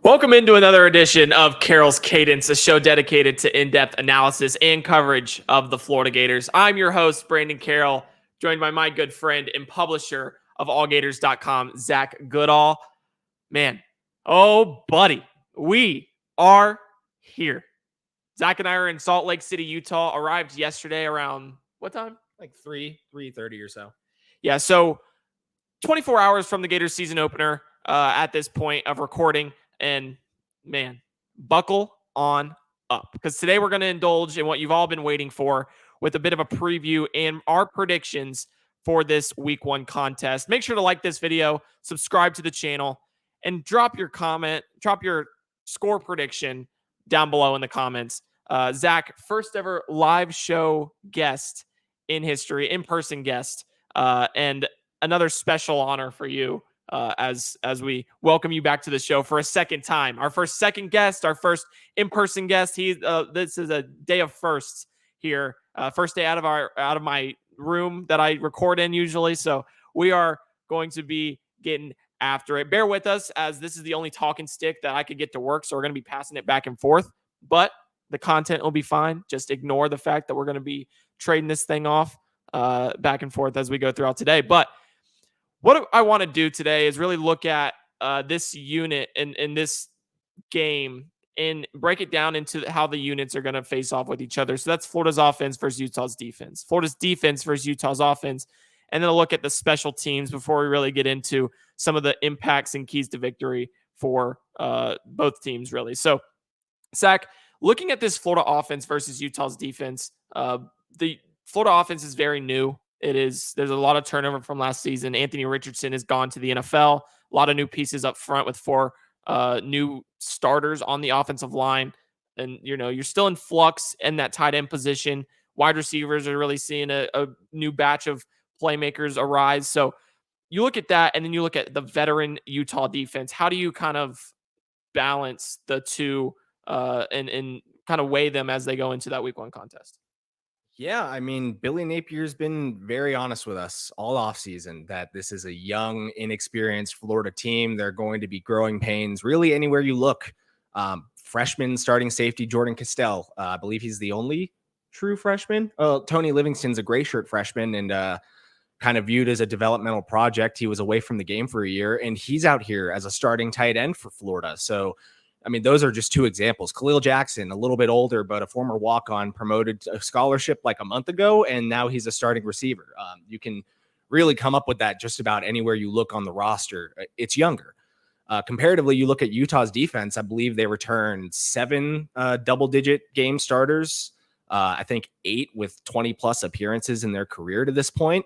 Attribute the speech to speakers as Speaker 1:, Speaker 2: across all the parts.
Speaker 1: Welcome into another edition of Carroll's Cadence, a show dedicated to in-depth analysis and coverage of the Florida Gators. I'm your host, Brandon Carroll, joined by my good friend and publisher of allgators.com, Zach Goodall. Man, oh, buddy, we are here. Zach and I are in Salt Lake City, Utah, arrived yesterday around what time?
Speaker 2: Like 3:30 or so.
Speaker 1: Yeah, so 24 hours from the Gators season opener at this point of recording. And man, buckle on up, because today we're going to indulge in what you've all been waiting for with a bit of a preview and our predictions for this week one contest. Make sure to like this video, subscribe to the channel, and drop your comment, drop your score prediction down below in the comments. Zach, first ever live show guest in history, in-person guest, and another special honor for you as we welcome you back to the show for a second time. Our first second guest, our first in-person guest. This is a day of firsts here. First day out of my room that I record in usually. So we are going to be getting after it. Bear with us, as this is the only talking stick that I could get to work. So we're going to be passing it back and forth, but the content will be fine. Just ignore the fact that we're going to be trading this thing off back and forth as we go throughout today. But what I want to do today is really look at this unit in this game and break it down into how the units are going to face off with each other. So that's Florida's offense versus Utah's defense, Florida's defense versus Utah's offense, and then I'll look at the special teams before we really get into some of the impacts and keys to victory for both teams, really. So, Zach, looking at this Florida offense versus Utah's defense, the Florida offense is very new. There's a lot of turnover from last season. Anthony Richardson has gone to the NFL. A lot of new pieces up front with four new starters on the offensive line. And, you're still in flux in that tight end position. Wide receivers are really seeing a new batch of playmakers arise. So you look at that, and then you look at the veteran Utah defense. How do you kind of balance the two and kind of weigh them as they go into that week one contest?
Speaker 2: Yeah, I mean, Billy Napier's been very honest with us all offseason that this is a young, inexperienced Florida team. They're going to be growing pains really anywhere you look. Freshman starting safety Jordan Castell, I believe he's the only true freshman. Tony Livingston's a gray shirt freshman and kind of viewed as a developmental project. He was away from the game for a year, and he's out here as a starting tight end for Florida. So I mean, those are just two examples. Khalil Jackson, a little bit older, but a former walk-on, promoted to a scholarship like a month ago, and now he's a starting receiver. You can really come up with that just about anywhere you look on the roster. It's younger. Comparatively, you look at Utah's defense, I believe they returned 7 double-digit game starters, I think 8 with 20-plus appearances in their career to this point.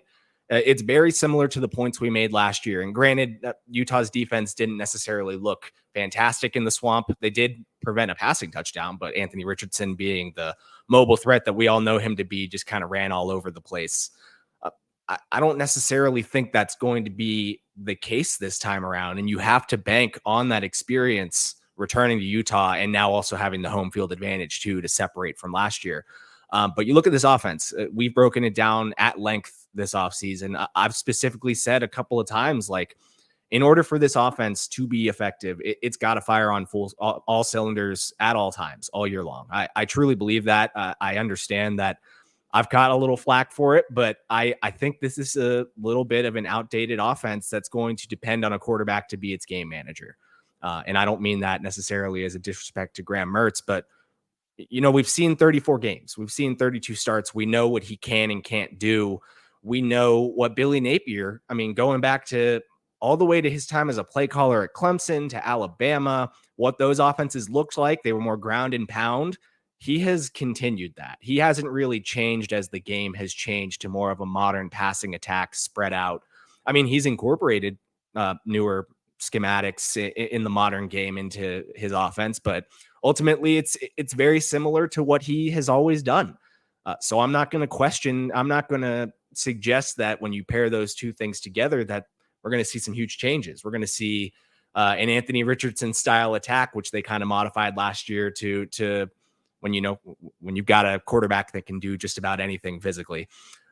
Speaker 2: It's very similar to the points we made last year. And granted, Utah's defense didn't necessarily look fantastic in the swamp. They did prevent a passing touchdown, but Anthony Richardson, being the mobile threat that we all know him to be, just kind of ran all over the place. I don't necessarily think that's going to be the case this time around. And you have to bank on that experience returning to Utah and now also having the home field advantage too to separate from last year. But you look at this offense, we've broken it down at length this offseason. I've specifically said a couple of times, like, in order for this offense to be effective, it's got to fire on all cylinders at all times, all year long. I truly believe that. I understand that I've got a little flack for it, but I think this is a little bit of an outdated offense that's going to depend on a quarterback to be its game manager. And I don't mean that necessarily as a disrespect to Graham Mertz, but we've seen 34 games. We've seen 32 starts. We know what he can and can't do. We know what Billy Napier, I mean, going back to all the way to his time as a play caller at Clemson to Alabama, what those offenses looked like. They were more ground and pound. He has continued that. He hasn't really changed as the game has changed to more of a modern passing attack spread out. I mean, he's incorporated newer schematics in the modern game into his offense, but ultimately it's very similar to what he has always done. So I'm not going to suggest that when you pair those two things together that we're going to see some huge changes. We're going to see an Anthony Richardson style attack, which they kind of modified last year to when you've got a quarterback that can do just about anything physically.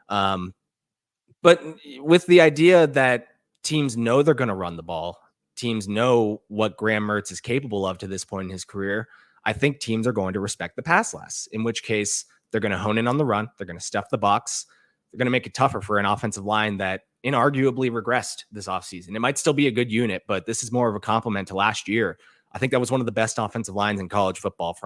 Speaker 2: But with the idea that teams know they're going to run the ball, teams know what Graham Mertz is capable of to this point in his career, I think teams are going to respect the pass less, in which case they're going to hone in on the run. They're going to stuff the box. They're going to make it tougher for an offensive line that inarguably regressed this offseason. It might still be a good unit, but this is more of a compliment to last year. I think that was one of the best offensive lines in college football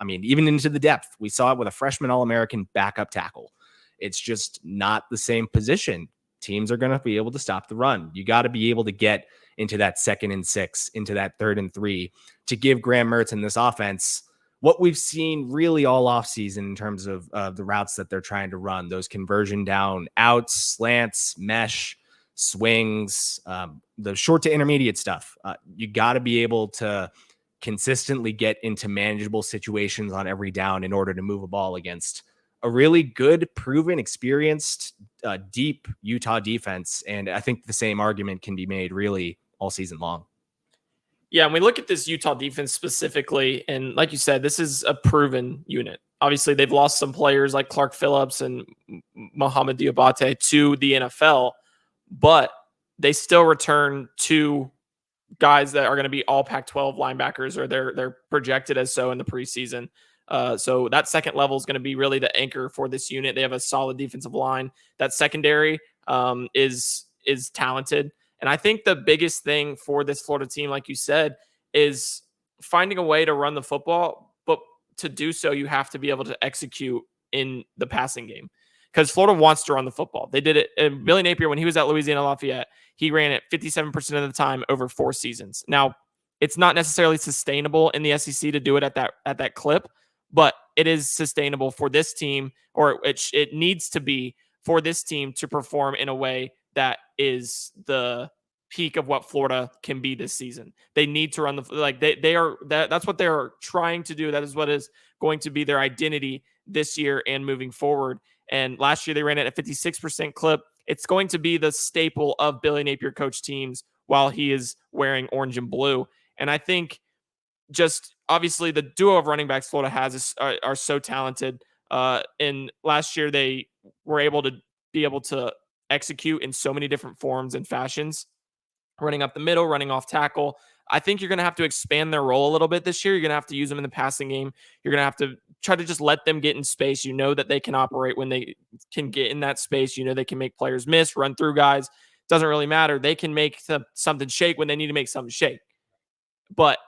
Speaker 2: even into the depth. We saw it with a freshman All-American backup tackle. It's just not the same position. Teams are going to be able to stop the run. You got to be able to get into that 2nd and 6, into that 3rd and 3 to give Graham Mertz and this offense what we've seen really all offseason in terms of the routes that they're trying to run, those conversion down outs, slants, mesh, swings, the short to intermediate stuff. You got to be able to consistently get into manageable situations on every down in order to move a ball against a really good, proven, experienced, deep Utah defense. And I think the same argument can be made really all season long.
Speaker 1: Yeah, and we look at this Utah defense specifically, and like you said, this is a proven unit. Obviously, they've lost some players like Clark Phillips and Mohamed Diabate to the NFL, but they still return 2 guys that are going to be all Pac-12 linebackers, or they're projected as so in the preseason. So that second level is going to be really the anchor for this unit. They have a solid defensive line. That secondary is talented. And I think the biggest thing for this Florida team, like you said, is finding a way to run the football. But to do so, you have to be able to execute in the passing game, because Florida wants to run the football. They did it. And Billy Napier, when he was at Louisiana Lafayette, he ran it 57% of the time over 4 seasons. Now, it's not necessarily sustainable in the SEC to do it at that clip, but it is sustainable for this team, or it needs to be for this team to perform in a way that is the peak of what Florida can be this season. They need to run that's what they're trying to do. That is what is going to be their identity this year and moving forward. And last year they ran it at 56% clip. It's going to be the staple of Billy Napier coach teams while he is wearing orange and blue. And I think just obviously the duo of running backs Florida has are so talented. And last year they were able to execute in so many different forms and fashions, running up the middle, running off tackle. I think you're going to have to expand their role a little bit this year. You're going to have to use them in the passing game. You're going to have to try to just let them get in space. You know that they can operate when they can get in that space. You know they can make players miss, run through guys. Doesn't really matter. They can make something shake when they need to make something shake. But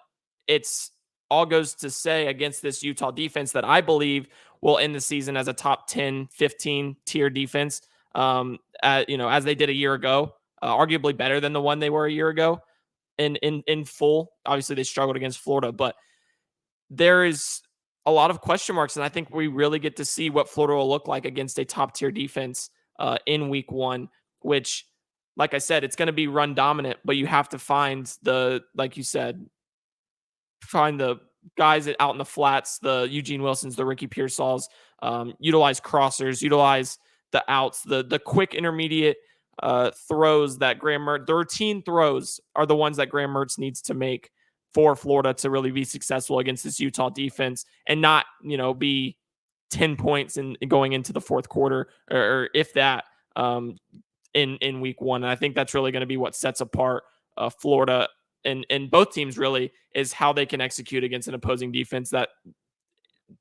Speaker 1: it's all goes to say against this Utah defense that I believe will end the season as a top 10, 15 tier defense, as they did a year ago, arguably better than the one they were a year ago in full. Obviously, they struggled against Florida, but there is a lot of question marks, and I think we really get to see what Florida will look like against a top tier defense in week 1, which, like I said, it's going to be run dominant, but you have to find like you said, find the guys out in the flats, the Eugene Wilsons, the Ricky Pearsalls, utilize crossers, utilize the outs, the quick intermediate throws that Graham Mertz, the routine throws are the ones that Graham Mertz needs to make for Florida to really be successful against this Utah defense, and not, be 10 points in going into the fourth quarter, or if that, in week 1. And I think that's really going to be what sets apart Florida and both teams, really, is how they can execute against an opposing defense that,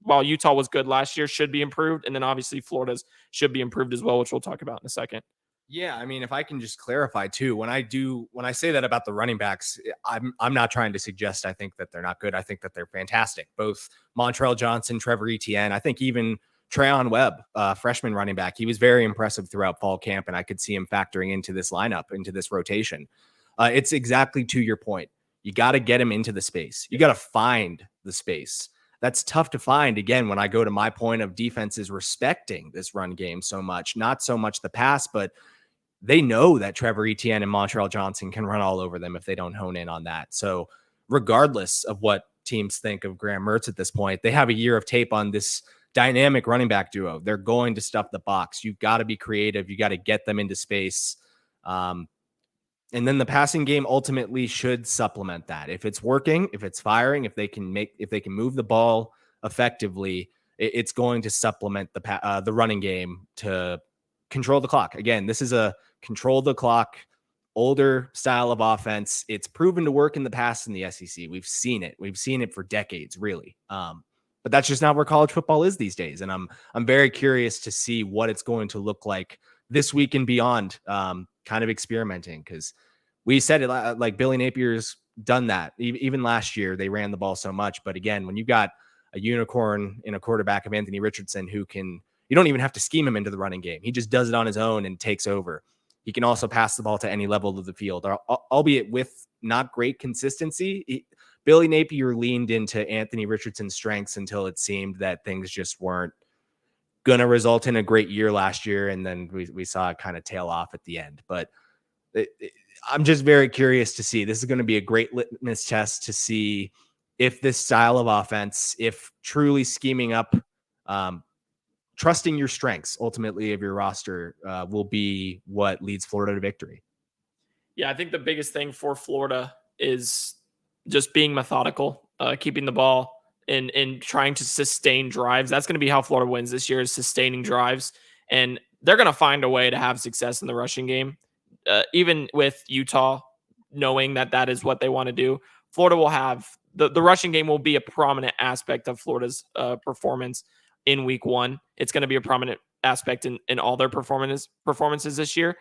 Speaker 1: while Utah was good last year, should be improved. And then obviously Florida's should be improved as well, which we'll talk about in a second.
Speaker 2: Yeah, I mean, if I can just clarify too, when I say that about the running backs, I'm not trying to suggest I think that they're not good. I think that they're fantastic. Both Montrell Johnson, Trevor Etienne, I think even Trayon Webb, freshman running back, he was very impressive throughout fall camp, and I could see him factoring into this lineup, into this rotation. It's exactly to your point. You got to get him into the space. You got to find the space. That's tough to find. Again, when I go to my point of defenses respecting this run game so much, not so much the pass, but they know that Trevor Etienne and Montrell Johnson can run all over them if they don't hone in on that. So regardless of what teams think of Graham Mertz at this point, they have a year of tape on this dynamic running back duo. They're going to stuff the box. You've got to be creative. You got to get them into space. And then the passing game ultimately should supplement that. If it's working, if it's firing, if they can move the ball effectively, it's going to supplement the running game to control the clock. Again, this is a control the clock older style of offense. It's proven to work in the past in the SEC. We've seen it. We've seen it for decades, really. But that's just not where college football is these days. And I'm very curious to see what it's going to look like this week and beyond, kind of experimenting, because we said it, like Billy Napier's done that. Even last year, they ran the ball so much. But again, when you've got a unicorn in a quarterback of Anthony Richardson, who can, you don't even have to scheme him into the running game. He just does it on his own and takes over. He can also pass the ball to any level of the field, albeit with not great consistency. Billy Napier leaned into Anthony Richardson's strengths until it seemed that things just weren't going to result in a great year last year. And then we saw it kind of tail off at the end. But I'm just very curious to see. This is going to be a great litmus test to see if this style of offense, if truly scheming up, trusting your strengths ultimately of your roster, will be what leads Florida to victory.
Speaker 1: Yeah, I think the biggest thing for Florida is just being methodical, keeping the ball and trying to sustain drives. That's going to be how Florida wins this year, is sustaining drives. And they're going to find a way to have success in the rushing game. Even with Utah knowing that that is what they want to do, Florida will have the rushing game will be a prominent aspect of Florida's performance in week 1. It's going to be a prominent aspect in all their performances this year.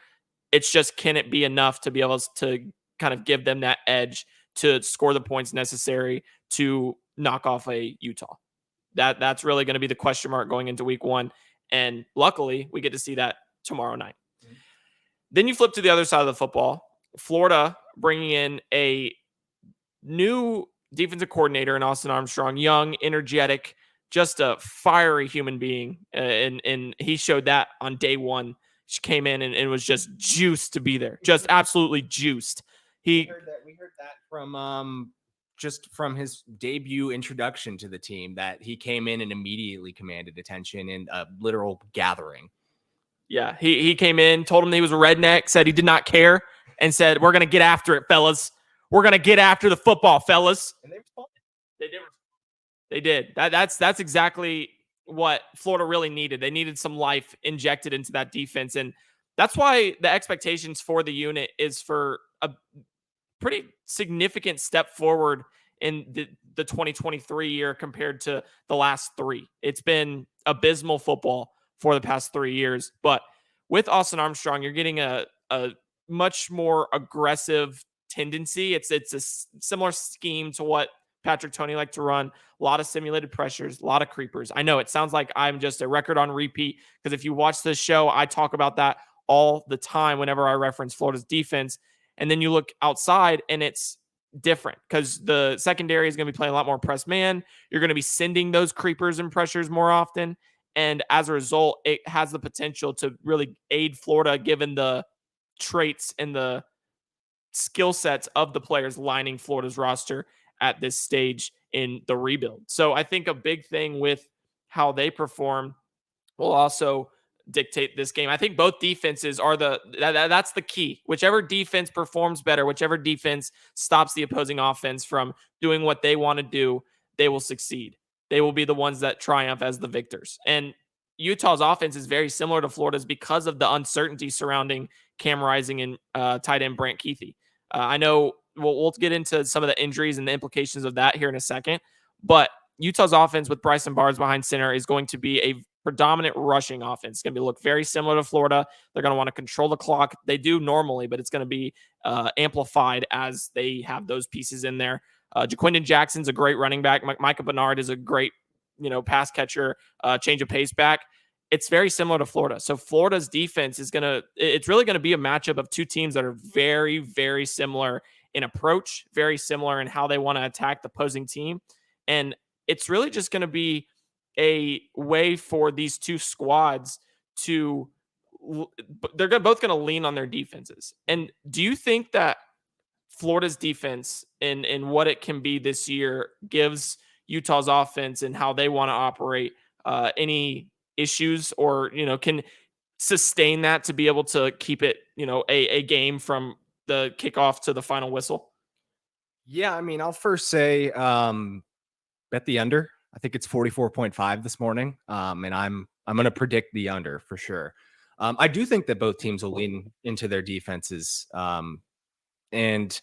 Speaker 1: It's just, can it be enough to be able to kind of give them that edge to score the points necessary to knock off a Utah? That's really going to be the question mark going into week 1. And luckily, we get to see that tomorrow night. Mm-hmm. Then you flip to the other side of the football. Florida bringing in a new defensive coordinator in Austin Armstrong, young, energetic, just a fiery human being. And he showed that on day 1. She came in and was just juiced to be there. Just absolutely juiced. We heard
Speaker 2: that from just from his debut introduction to the team, that he came in and immediately commanded attention in a literal gathering.
Speaker 1: Yeah, he came in, told him he was a redneck, said he did not care, and said, "We're going to get after it, fellas. We're going to get after the football, fellas." And they responded. They did. That's exactly what Florida really needed. They needed some life injected into that defense. And that's why the expectations for the unit is for a pretty significant step forward in the 2023 year compared to the last 3. It's been abysmal football for the past 3 years. But with Austin Armstrong, you're getting a much more aggressive tendency. It's a similar scheme to what Patrick Toney liked to run. A lot of simulated pressures, a lot of creepers. I know it sounds like I'm just a record on repeat, because if you watch this show, I talk about that all the time whenever I reference Florida's defense. And then you look outside and it's different, because the secondary is going to be playing a lot more press man. You're going to be sending those creepers and pressures more often. And as a result, it has the potential to really aid Florida, given the traits and the skill sets of the players lining Florida's roster at this stage in the rebuild. So I think a big thing with how they perform will also dictate this game. I think both defenses are that's the key. Whichever defense performs better, whichever defense stops the opposing offense from doing what they want to do, they will succeed. They will be the ones that triumph as the victors. And Utah's offense is very similar to Florida's because of the uncertainty surrounding Cam Rising and tight end Brant Kuithe. I know we'll get into some of the injuries and the implications of that here in a second, but Utah's offense with Bryson Barnes behind center is going to be a predominant rushing offense. It's going to look very similar to Florida. They're going to want to control the clock. They do normally, but it's going to be amplified as they have those pieces in there. Jaquindon Jackson's a great running back. Micah Bernard is a great, pass catcher, change of pace back. It's very similar to Florida. So Florida's defense it's really going to be a matchup of two teams that are very, very similar in approach, very similar in how they want to attack the opposing team. And it's really just going to be a way for these two squads they're both going to lean on their defenses. And do you think that Florida's defense and what it can be this year gives Utah's offense and how they want to operate any issues, or can sustain that to be able to keep it a game from the kickoff to the final whistle?
Speaker 2: Yeah, I mean, I'll first say bet the under. I think it's 44.5 this morning, and I'm going to predict the under for sure. I do think that both teams will lean into their defenses And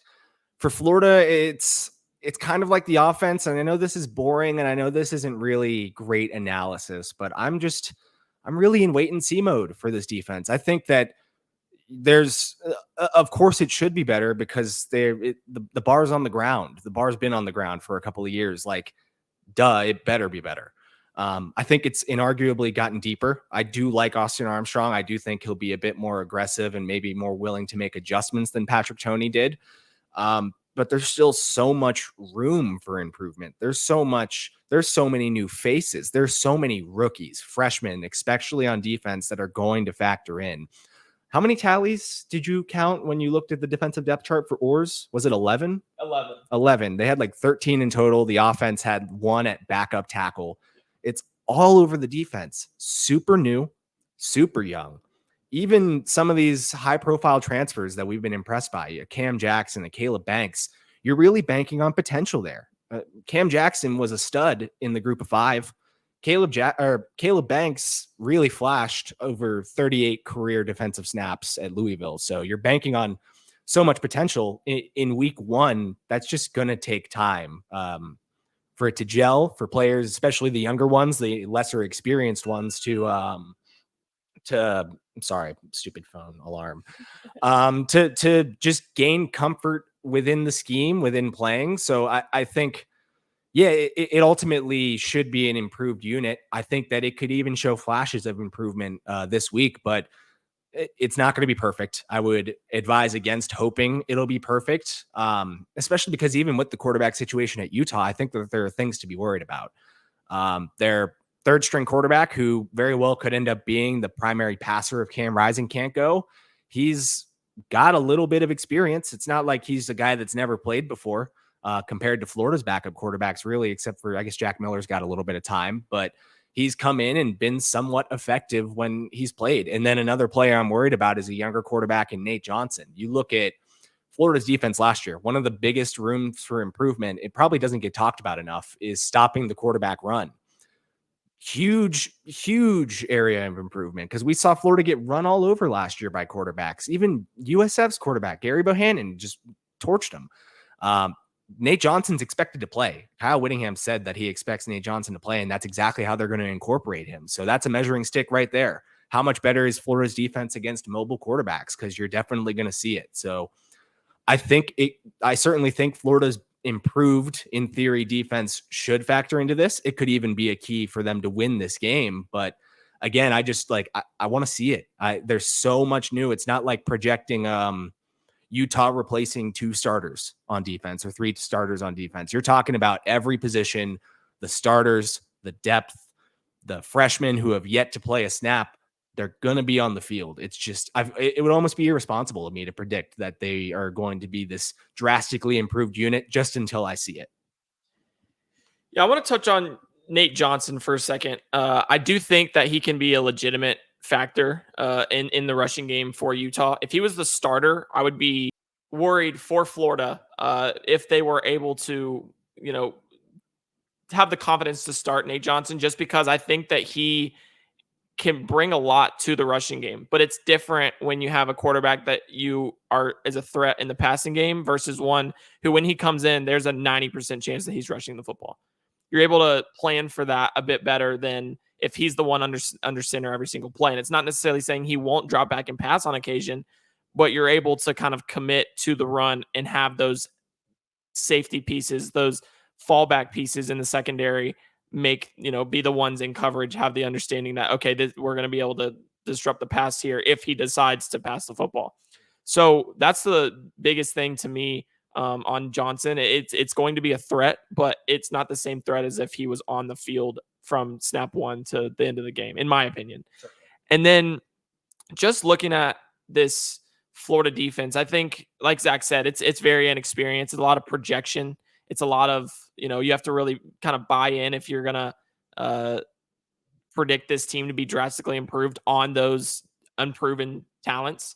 Speaker 2: for Florida, it's kind of like the offense. And I know this is boring and I know this isn't really great analysis, but I'm really in wait and see mode for this defense. I think that there's of course it should be better because the bar's on the ground. The bar's been on the ground for a couple of years. Like, duh, it better be better. I think it's inarguably gotten deeper. I do like Austin Armstrong. I do think he'll be a bit more aggressive and maybe more willing to make adjustments than Patrick Toney did. But there's still so much room for improvement. There's so many new faces. There's so many rookies, freshmen, especially on defense, that are going to factor in. How many tallies did you count when you looked at the defensive depth chart for Oars? Was it 11? 11. They had like 13 in total. The offense had 1 at backup tackle. It's all over the defense. Super new, super young. Even some of these high-profile transfers that we've been impressed by, a Cam Jackson, a Caleb Banks, you're really banking on potential there. Cam Jackson was a stud in the group of 5. Caleb Banks really flashed over 38 career defensive snaps at Louisville. So you're banking on so much potential in week 1. That's just going to take time for it to gel for players, especially the younger ones, the lesser experienced ones I'm sorry, stupid phone alarm, to just gain comfort within the scheme, within playing. So I think, yeah, it ultimately should be an improved unit. I think that it could even show flashes of improvement this week, but it's not going to be perfect. I would advise against hoping it'll be perfect, especially because even with the quarterback situation at Utah, I think that there are things to be worried about. Their third string quarterback, who very well could end up being the primary passer if Cam Rising can't go, he's got a little bit of experience. It's not like he's a guy that's never played before. Compared to Florida's backup quarterbacks, really, except for, I guess, Jack Miller's got a little bit of time, but he's come in and been somewhat effective when he's played. And then another player I'm worried about is a younger quarterback in Nate Johnson. You look at Florida's defense last year, one of the biggest rooms for improvement, it probably doesn't get talked about enough, is stopping the quarterback run. Huge area of improvement, because we saw Florida get run all over last year by quarterbacks. Even USF's quarterback, Gary Bohannon, just torched him. Nate Johnson's expected to play. Kyle Whittingham said that he expects Nate Johnson to play, and that's exactly how they're going to incorporate him. So that's a measuring stick right there. How much better is Florida's defense against mobile quarterbacks? Because you're definitely going to see it. So I certainly think Florida's improved, in theory, defense should factor into this. It could even be a key for them to win this game. But again, I want to see it. There's so much new. It's not like projecting Utah replacing 2 starters on defense or 3 starters on defense. You're talking about every position, the starters, the depth, the freshmen who have yet to play a snap. They're going to be on the field. It's just, it would almost be irresponsible of me to predict that they are going to be this drastically improved unit just until I see it.
Speaker 1: Yeah, I want to touch on Nate Johnson for a second. I do think that he can be a legitimate factor in the rushing game for Utah. If he was the starter, I would be worried for Florida if they were able to, have the confidence to start Nate Johnson, just because I think that he can bring a lot to the rushing game. But it's different when you have a quarterback that you are as a threat in the passing game versus one who, when he comes in, there's a 90% chance that he's rushing the football. You're able to plan for that a bit better than if he's the one under center every single play. And it's not necessarily saying he won't drop back and pass on occasion, but you're able to kind of commit to the run and have those safety pieces, those fallback pieces in the secondary be the ones in coverage, have the understanding that, okay, we're going to be able to disrupt the pass here if he decides to pass the football. So that's the biggest thing to me on Johnson. It's going to be a threat, but it's not the same threat as if he was on the field from snap 1 to the end of the game, in my opinion. Sure. And then just looking at this Florida defense, I think, like Zach said, it's very inexperienced. It's a lot of projection. It's a lot of, you have to really kind of buy in if you're going to predict this team to be drastically improved on those unproven talents.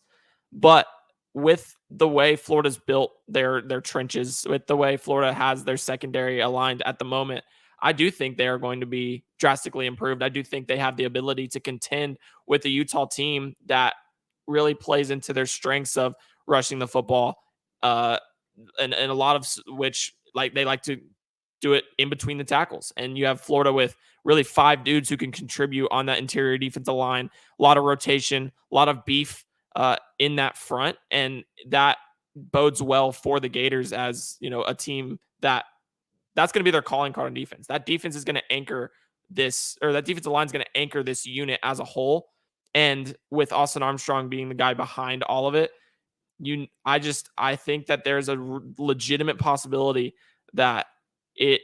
Speaker 1: But with the way Florida's built their trenches, with the way Florida has their secondary aligned at the moment, I do think they are going to be drastically improved. I do think they have the ability to contend with a Utah team that really plays into their strengths of rushing the football and a lot of which they like to do it in between the tackles. And you have Florida with really 5 dudes who can contribute on that interior defensive line, a lot of rotation, a lot of beef in that front. And that bodes well for the Gators as, a team that's going to be their calling card on defense. That defense is going to anchor this, or that defensive line is going to anchor this unit as a whole. And with Austin Armstrong being the guy behind all of it, I think that there's a legitimate possibility that it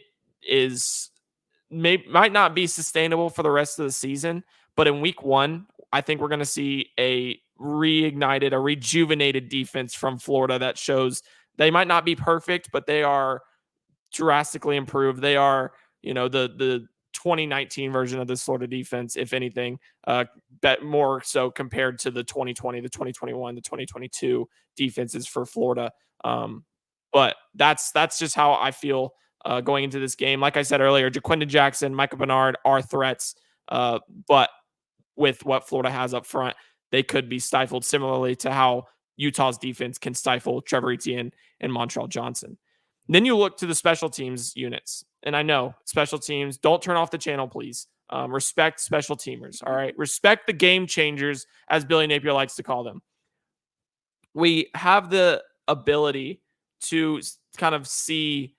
Speaker 1: might not be sustainable for the rest of the season, but in week 1, I think we're going to see a rejuvenated defense from Florida that shows they might not be perfect, but they are drastically improved. They are, the 2019 version of this Florida defense, if anything, that more so compared to the 2020, the 2021, the 2022 defenses for Florida. But that's just how I feel going into this game. Like I said earlier, Jaquindon Jackson, Michael Bernard are threats, but with what Florida has up front, they could be stifled similarly to how Utah's defense can stifle Trevor Etienne and Montreal Johnson. Then you look to the special teams units. And I know special teams, don't turn off the channel, please. Respect special teamers. All right. Respect the game changers, as Billy Napier likes to call them. We have the ability to kind of see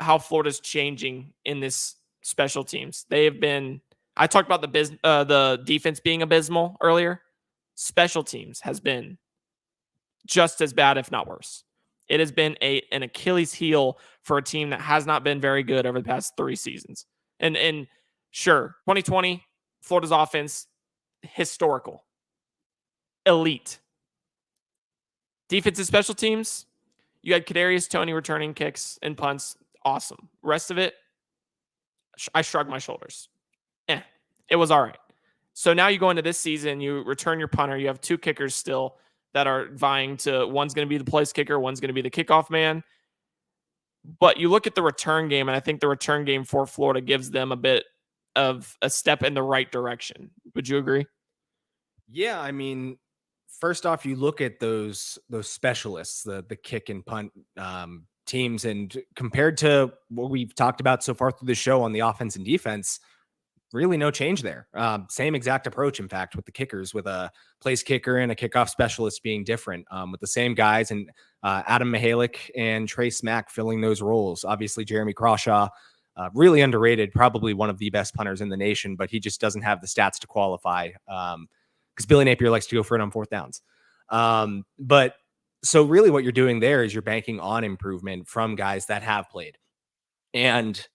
Speaker 1: how Florida's changing in this special teams. They have been, I talked about the defense being abysmal earlier. Special teams has been just as bad, if not worse. It has been an Achilles heel for a team that has not been very good over the past 3 seasons. And sure, 2020, Florida's offense, historical, elite. Defensive special teams, you had Kadarius Toney returning kicks and punts, awesome. Rest of it, I shrugged my shoulders. It was all right. So now you go into this season, you return your punter, you have 2 kickers still that are vying to, one's going to be the place kicker, one's going to be the kickoff man. But you look at the return game, and I think the return game for Florida gives them a bit of a step in the right direction. Would you agree?
Speaker 2: Yeah, I mean, first off, you look at those specialists, the kick and punt teams, and compared to what we've talked about so far through the show on the offense and defense, really no change there. Same exact approach, in fact, with the kickers, with a place kicker and a kickoff specialist being different, with the same guys, and Adam Mihalik and Trey Smack filling those roles. Obviously, Jeremy Crawshaw, really underrated, probably one of the best punters in the nation, but he just doesn't have the stats to qualify because Billy Napier likes to go for it on 4th downs. But so really what you're doing there is you're banking on improvement from guys that have played. And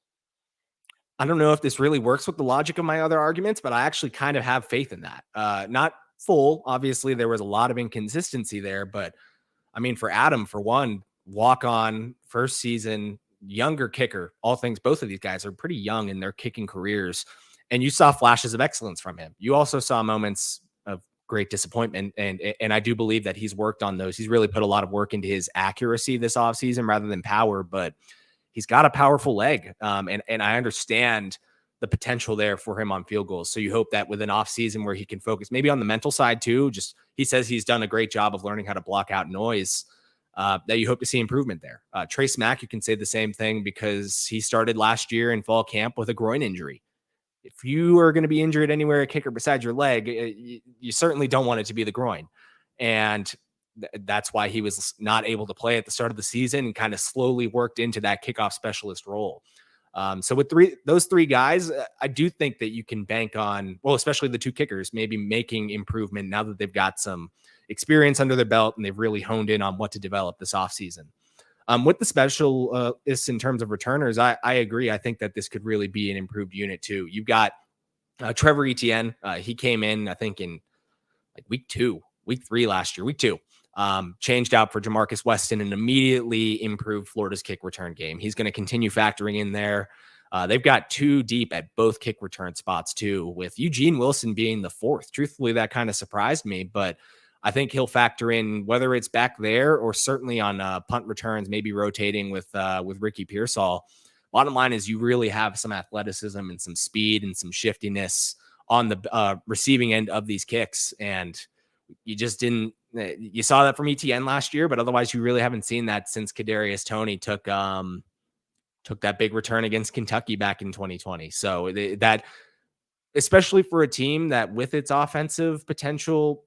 Speaker 2: I don't know if this really works with the logic of my other arguments, but I actually kind of have faith in that. Not full. Obviously, there was a lot of inconsistency there, but I mean, for Adam, for one, walk on, first season, younger kicker, all things, both of these guys are pretty young in their kicking careers. And you saw flashes of excellence from him. You also saw moments of great disappointment. And I do believe that he's worked on those. He's really put a lot of work into his accuracy this offseason rather than power, but he's got a powerful leg. And I understand the potential there for him on field goals. So you hope that with an off season where he can focus maybe on the mental side too, just, he says he's done a great job of learning how to block out noise, that you hope to see improvement there. Trey Smack, you can say the same thing because he started last year in fall camp with a groin injury. If you are going to be injured anywhere, a kicker besides your leg, you certainly don't want it to be the groin. And that's why he was not able to play at the start of the season and kind of slowly worked into that kickoff specialist role. So with those three guys, I do think that you can bank on, well, especially the 2 kickers, maybe making improvement now that they've got some experience under their belt and they've really honed in on what to develop this offseason. With the specialists in terms of returners, I agree. I think that this could really be an improved unit too. You've got Trevor Etienne. He came in, I think, in like week 3 last year, week 2. Changed out for Jamarcus Weston and immediately improved Florida's kick return game. He's going to continue factoring in there. They've got 2 deep at both kick return spots too, with Eugene Wilson being the 4th. Truthfully, that kind of surprised me, but I think he'll factor in whether it's back there or certainly on punt returns, maybe rotating with Ricky Pearsall. Bottom line is you really have some athleticism and some speed and some shiftiness on the receiving end of these kicks, and you just didn't You saw that from ETN last year, but otherwise you really haven't seen that since Kadarius Toney took that big return against Kentucky back in 2020. So that, especially for a team that with its offensive potential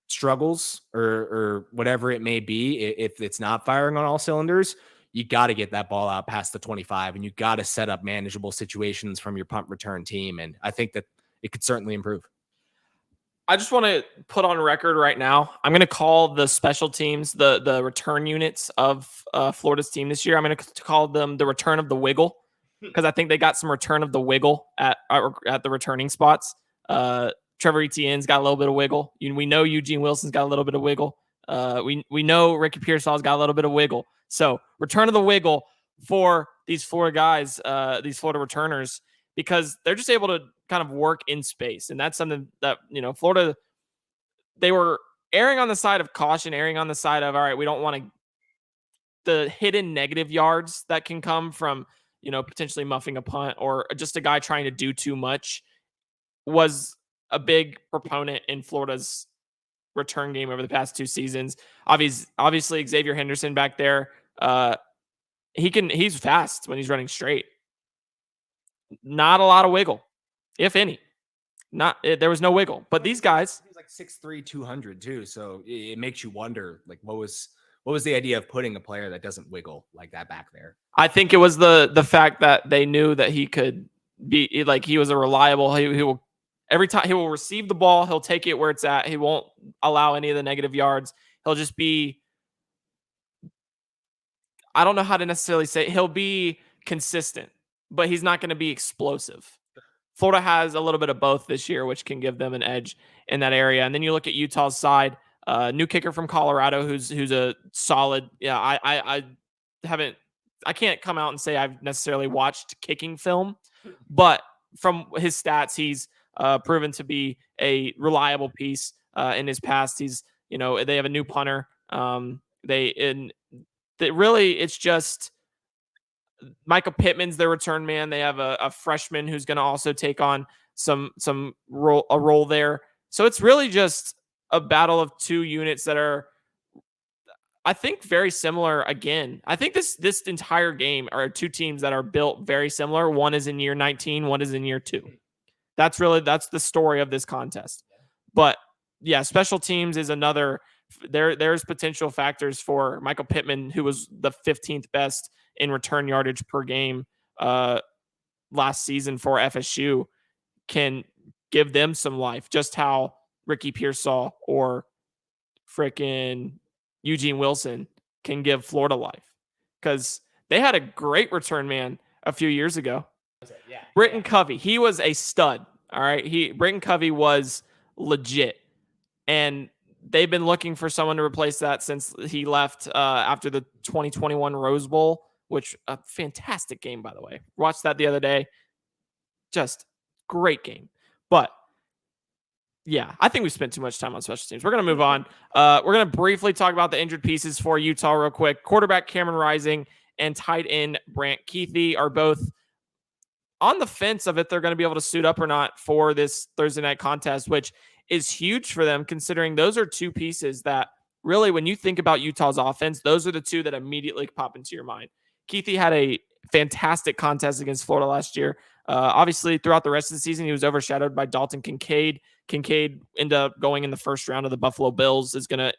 Speaker 2: struggles or whatever it may be, if it's not firing on all cylinders, you got to get that ball out past the 25, and you got to set up manageable situations from your punt return team. And I think that it could certainly improve.
Speaker 1: I just want to put on record right now, I'm going to call the special teams, the return units of Florida's team this year, I'm going to call them the return of the wiggle, because I think they got some return of the wiggle at the returning spots. Trevor Etienne's got a little bit of wiggle. We know Eugene Wilson's got a little bit of wiggle. We know Ricky Pearsall's got a little bit of wiggle. So return of the wiggle for these Florida guys, these Florida returners, because they're just able to kind of work in space. And that's something that, Florida, they were erring on the side of caution, erring on the side of, all right, we don't want the hidden negative yards that can come from, potentially muffing a punt or just a guy trying to do too much, was a big proponent in Florida's return game over the past 2 seasons. Obviously Xavier Henderson back there, he's fast when he's running straight. Not a lot of wiggle, if any. There was no wiggle. But these guys,
Speaker 2: he's like 6'3", 200 too. So it makes you wonder, like, what was the idea of putting a player that doesn't wiggle like that back there?
Speaker 1: I think it was the fact that they knew that he could be, like, he was a reliable. He will, every time he will receive the ball, he'll take it where it's at. He won't allow any of the negative yards. He'll just be, I don't know how to necessarily say, he'll be consistent, but he's not going to be explosive. Florida has a little bit of both this year, which can give them an edge in that area. And then you look at Utah's side, new kicker from Colorado, who's a solid. Yeah, I can't come out and say I've necessarily watched kicking film, but from his stats, he's proven to be a reliable piece in his past. They have a new punter. It's just Michael Pittman's their return man. They have a freshman who's going to also take on a role there. So it's really just a battle of 2 units that are, I think, very similar. Again, I think this entire game are 2 teams that are built very similar. One is in year 19, one is in year 2. That's the story of this contest. But yeah, special teams is another. There's potential factors for Michael Pittman, who was the 15th best in return yardage per game last season for FSU, can give them some life, just how Ricky Pearsall or freaking Eugene Wilson can give Florida life, because they had a great return man a few years ago. Britton Covey, he was a stud. All right, Britton Covey was legit, and they've been looking for someone to replace that since he left after the 2021 Rose Bowl, which a fantastic game, by the way. Watched that the other day. Just great game. But yeah, I think we spent too much time on special teams. We're going to move on. We're going to briefly talk about the injured pieces for Utah real quick. Quarterback Cameron Rising and tight end Brant Kuithe are both on the fence of if they're going to be able to suit up or not for this Thursday night contest, which is huge for them, considering those are 2 pieces that really, when you think about Utah's offense, those are the 2 that immediately pop into your mind. Kuithe had a fantastic contest against Florida last year. Obviously, throughout the rest of the season, he was overshadowed by Dalton Kincaid. Kincaid ended up going in the first round of the Buffalo Bills, is going to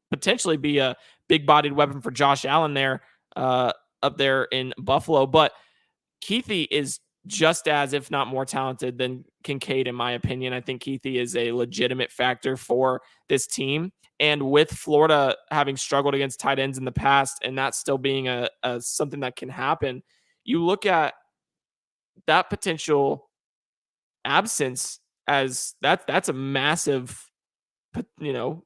Speaker 1: potentially be a big-bodied weapon for Josh Allen there up there in Buffalo. But Kuithe is just as, if not more talented than Kincaid, in my opinion. I think Kuithe is a legitimate factor for this team. And with Florida having struggled against tight ends in the past, and that still being a something that can happen, you look at that potential absence as that's a massive,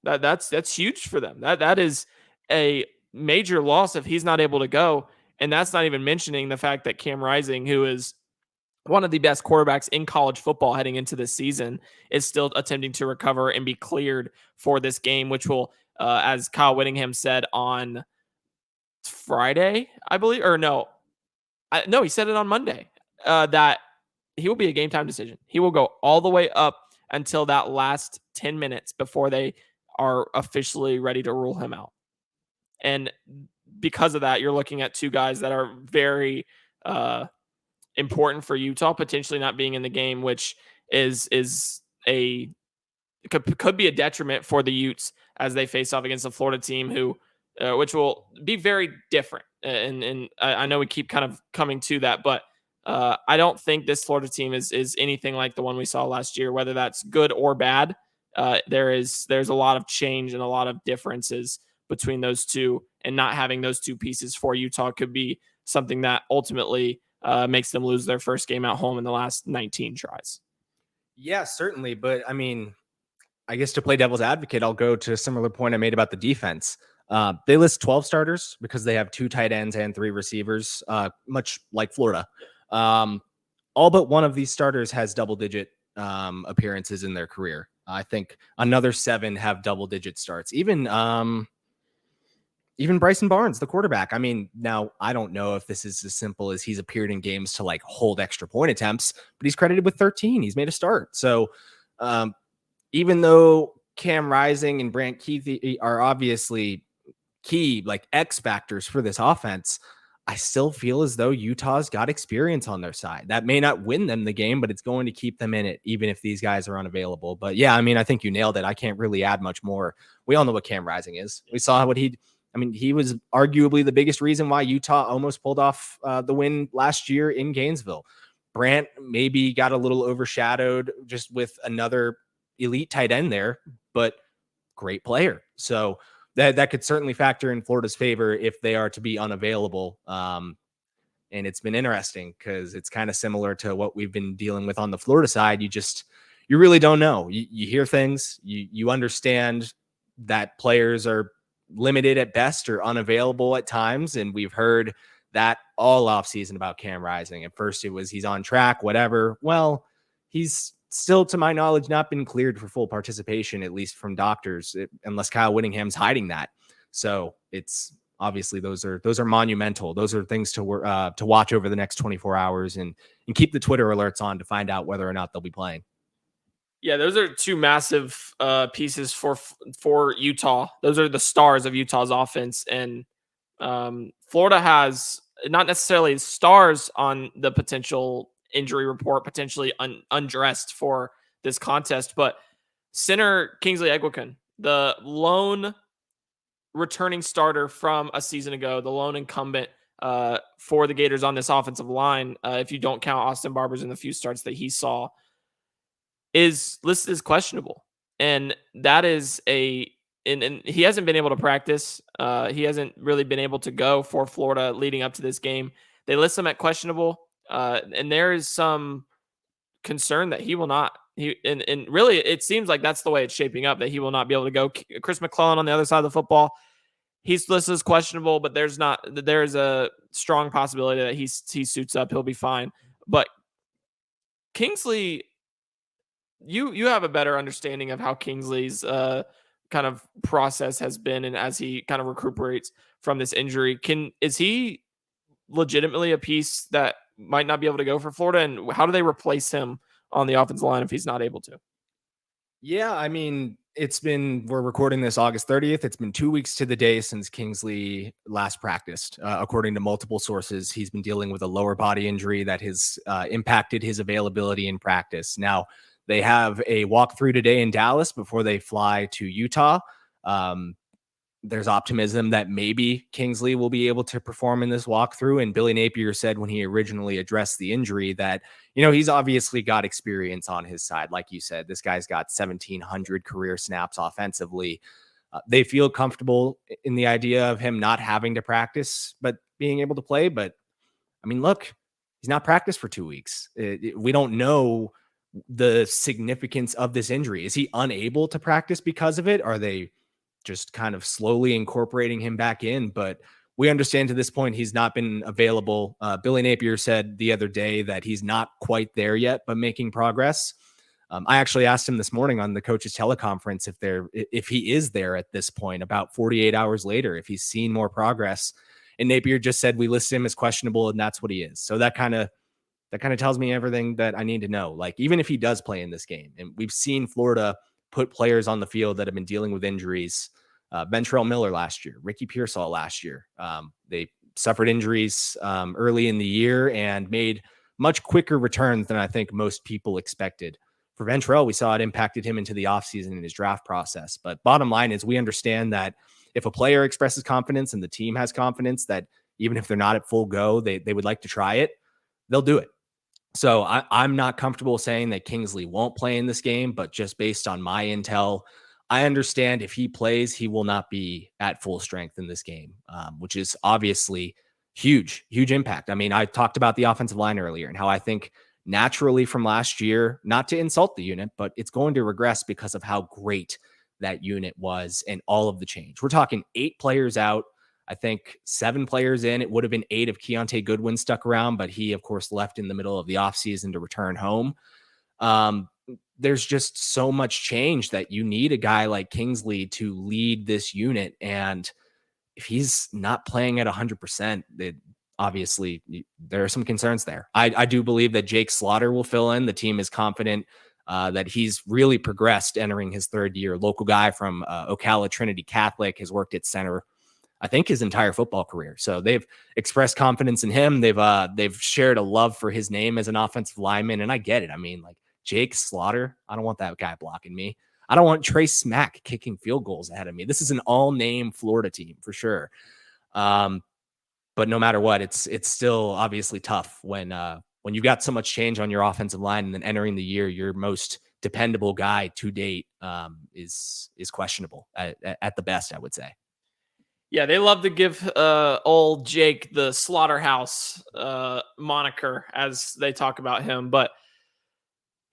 Speaker 1: that's huge for them. That is a major loss if he's not able to go. And that's not even mentioning the fact that Cam Rising, who is one of the best quarterbacks in college football heading into this season, is still attempting to recover and be cleared for this game, which will, as Kyle Whittingham said on Friday, I believe, or no, he said it on Monday, that he will be a game time decision. He will go all the way up until that last 10 minutes before they are officially ready to rule him out. And because of that, you're looking at two guys that are very important for Utah potentially not being in the game, which is a could be a detriment for the Utes as they face off against a Florida team who, which will be very different. And I know we keep kind of coming to that, but I don't think this Florida team is anything like the one we saw last year, whether that's good or bad. There's a lot of change and a lot of differences between those two, and not having those two pieces for Utah could be something that ultimately makes them lose their first game at home in the last 19 tries.
Speaker 2: Yeah, certainly. But I mean, I guess to play devil's advocate, I'll go to a similar point I made about the defense. They list 12 starters because they have 2 tight ends and 3 receivers, much like Florida. All but one of these starters has double-digit appearances in their career. I think another 7 have double-digit starts. Even Bryson Barnes, the quarterback. I mean, now I don't know if this is as simple as he's appeared in games to like hold extra point attempts, but he's credited with 13. He's made a start. So even though Cam Rising and Brant Keithy are obviously key, like X factors for this offense, I still feel as though Utah's got experience on their side. That may not win them the game, but it's going to keep them in it, even if these guys are unavailable. But yeah, I mean, I think you nailed it. I can't really add much more. We all know what Cam Rising is. We saw what he was arguably the biggest reason why Utah almost pulled off the win last year in Gainesville. Brant maybe got a little overshadowed just with another elite tight end there, but great player. So that could certainly factor in Florida's favor if they are to be unavailable. And it's been interesting because it's kind of similar to what we've been dealing with on the Florida side. You really don't know. You hear things, you understand that players are limited at best or unavailable at times. And we've heard that all offseason about Cam Rising. At first it was he's on track, whatever. Well, he's still, to my knowledge, not been cleared for full participation, at least from doctors, unless Kyle Whittingham's hiding that. So it's obviously those are monumental. Those are things to watch over the next 24 hours and keep the Twitter alerts on to find out whether or not they'll be playing.
Speaker 1: Yeah, those are two massive pieces for Utah. Those are the stars of Utah's offense, and Florida has not necessarily stars on the potential injury report, potentially undressed for this contest, but center Kingsley Eguakun, the lone returning starter from a season ago, the lone incumbent for the Gators on this offensive line, if you don't count Austin Barbers in the few starts that he saw, is listed as questionable. And that is and he hasn't been able to practice. He hasn't really been able to go for Florida leading up to this game. They list him at questionable. And there is some concern that he will not. And really, it seems like that's the way it's shaping up, that he will not be able to go. Chris McClellan on the other side of the football, he's listed as questionable, but there is a strong possibility that he suits up. He'll be fine. But Kingsley, you have a better understanding of how Kingsley's kind of process has been, and as he kind of recuperates from this injury, is he legitimately a piece that might not be able to go for Florida, and how do they replace him on the offensive line if he's not able to?
Speaker 2: Yeah, I mean, we're recording this August 30th. It's been 2 weeks to the day since Kingsley last practiced. According to multiple sources, he's been dealing with a lower body injury that has impacted his availability in practice. Now, they have a walkthrough today in Dallas before they fly to Utah. There's optimism that maybe Kingsley will be able to perform in this walkthrough. And Billy Napier said when he originally addressed the injury that, he's obviously got experience on his side. Like you said, this guy's got 1,700 career snaps offensively. They feel comfortable in the idea of him not having to practice, but being able to play. But I mean, look, he's not practiced for 2 weeks. We don't know the significance of this injury. Is he unable to practice because of it? Are they just kind of slowly incorporating him back in? But we understand to this point he's not been available. Billy Napier said the other day that he's not quite there yet, but making progress. I actually asked him this morning on the coach's teleconference if he is there at this point, about 48 hours later, if he's seen more progress. And Napier just said we list him as questionable, and that's what he is. So that kind of tells me everything that I need to know. Like, even if he does play in this game, and we've seen Florida put players on the field that have been dealing with injuries. Ventrell Miller last year, Ricky Pearsall last year. They suffered injuries early in the year and made much quicker returns than I think most people expected. For Ventrell, we saw it impacted him into the offseason in his draft process. But bottom line is we understand that if a player expresses confidence and the team has confidence that even if they're not at full go, they would like to try it, they'll do it. So I'm not comfortable saying that Kingsley won't play in this game, but just based on my intel, I understand if he plays, he will not be at full strength in this game, which is obviously huge impact. I mean, I talked about the offensive line earlier and how I think naturally from last year, not to insult the unit, but it's going to regress because of how great that unit was and all of the change. We're talking 8 players out. I think 7 players in. It would have been 8 if Keontae Goodwin stuck around, but he, of course, left in the middle of the offseason to return home. There's just so much change that you need a guy like Kingsley to lead this unit. And if he's not playing at 100%, obviously there are some concerns there. I do believe that Jake Slaughter will fill in. The team is confident that he's really progressed entering his 3rd year. Local guy from Ocala Trinity Catholic, has worked at center I think his entire football career. So they've expressed confidence in him. They've shared a love for his name as an offensive lineman. And I get it. I mean, like Jake Slaughter, I don't want that guy blocking me. I don't want Trey Smack kicking field goals ahead of me. This is an all-name Florida team for sure. But no matter what, it's still obviously tough when you've got so much change on your offensive line and then entering the year, your most dependable guy to date is questionable at the best, I would say.
Speaker 1: Yeah, they love to give old Jake the slaughterhouse moniker as they talk about him, but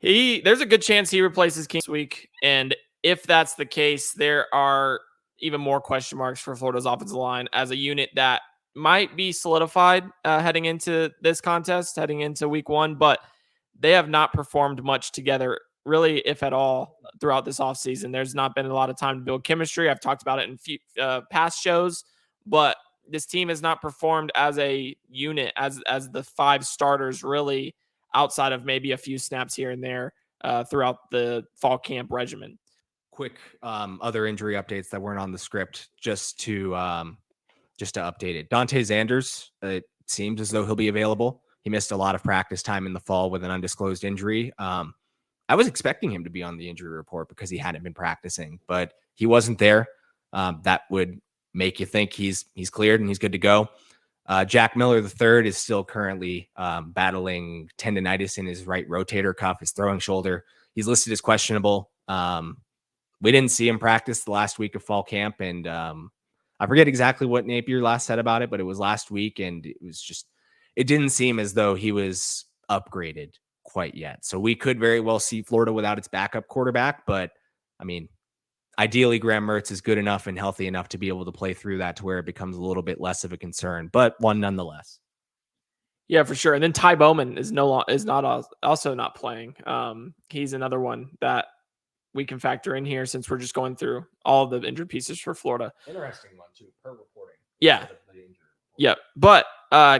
Speaker 1: there's a good chance he replaces King this week. And if that's the case, there are even more question marks for Florida's offensive line as a unit that might be solidified heading into this contest, heading into week 1, but they have not performed much together, really, if at all, throughout this offseason. There's not been a lot of time to build chemistry. I've talked about it in past shows, but this team has not performed as a unit, as the 5 starters, really, outside of maybe a few snaps here and there throughout the fall camp regimen.
Speaker 2: Quick other injury updates that weren't on the script, just to update it. Dante Zanders, it seems as though he'll be available. He missed a lot of practice time in the fall with an undisclosed injury. I was expecting him to be on the injury report because he hadn't been practicing, but he wasn't there. That would make you think he's cleared and he's good to go. Jack Miller III is still currently battling tendonitis in his right rotator cuff, his throwing shoulder. He's listed as questionable. We didn't see him practice the last week of fall camp, and I forget exactly what Napier last said about it, but it was last week, and it didn't seem as though he was upgraded quite yet. So we could very well see Florida without its backup quarterback, but I mean, ideally Graham Mertz is good enough and healthy enough to be able to play through that to where it becomes a little bit less of a concern, but one nonetheless.
Speaker 1: Yeah, for sure. And then Ty Bowman is also not playing. He's another one that we can factor in here since we're just going through all the injured pieces for Florida.
Speaker 2: Interesting one too, per reporting.
Speaker 1: Yeah. Yeah. But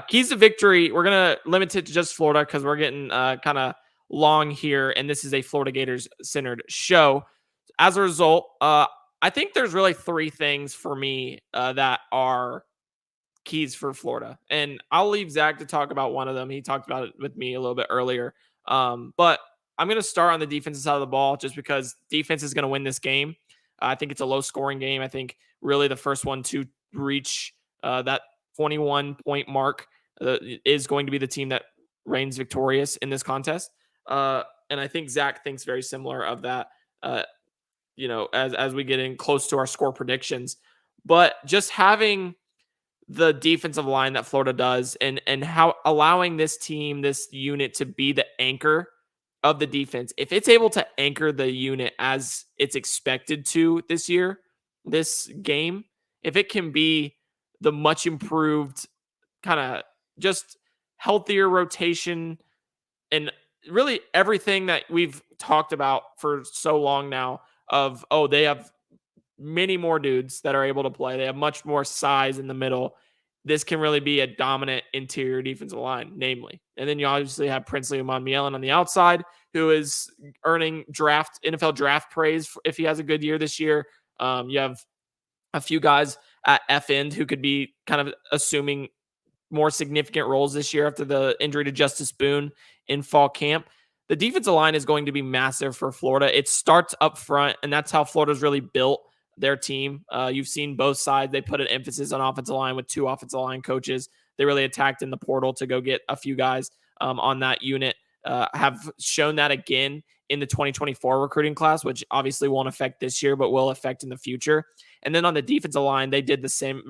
Speaker 1: keys to victory, we're going to limit it to just Florida because we're getting kind of long here. And this is a Florida Gators centered show. As a result, I think there's really 3 things for me that are keys for Florida. And I'll leave Zach to talk about one of them. He talked about it with me a little bit earlier. But I'm going to start on the defensive side of the ball just because defense is going to win this game. I think it's a low-scoring game. I think really the first one to reach that 21-point mark is going to be the team that reigns victorious in this contest. And I think Zach thinks very similar of that, as we get in close to our score predictions. But just having the defensive line that Florida does and how allowing this team, this unit to be the anchor of the defense. If it's able to anchor the unit as it's expected to this game, if it can be the much improved kind of just healthier rotation and really everything that we've talked about for so long now of, they have many more dudes that are able to play. They have much more size in the middle. This can really be a dominant interior defensive line, namely. And then you obviously have Princely Umanmielen on the outside. who is earning NFL draft praise if he has a good year this year. You have a few guys at F end who could be kind of assuming more significant roles this year after the injury to Justice Boone in fall camp. The defensive line is going to be massive for Florida. It starts up front, and that's how Florida's really built their team. You've seen both sides. They put an emphasis on offensive line with 2 offensive line coaches. They really attacked in the portal to go get a few guys on that unit. Have shown that again in the 2024 recruiting class, which obviously won't affect this year, but will affect in the future. And then on the defensive line, they did the same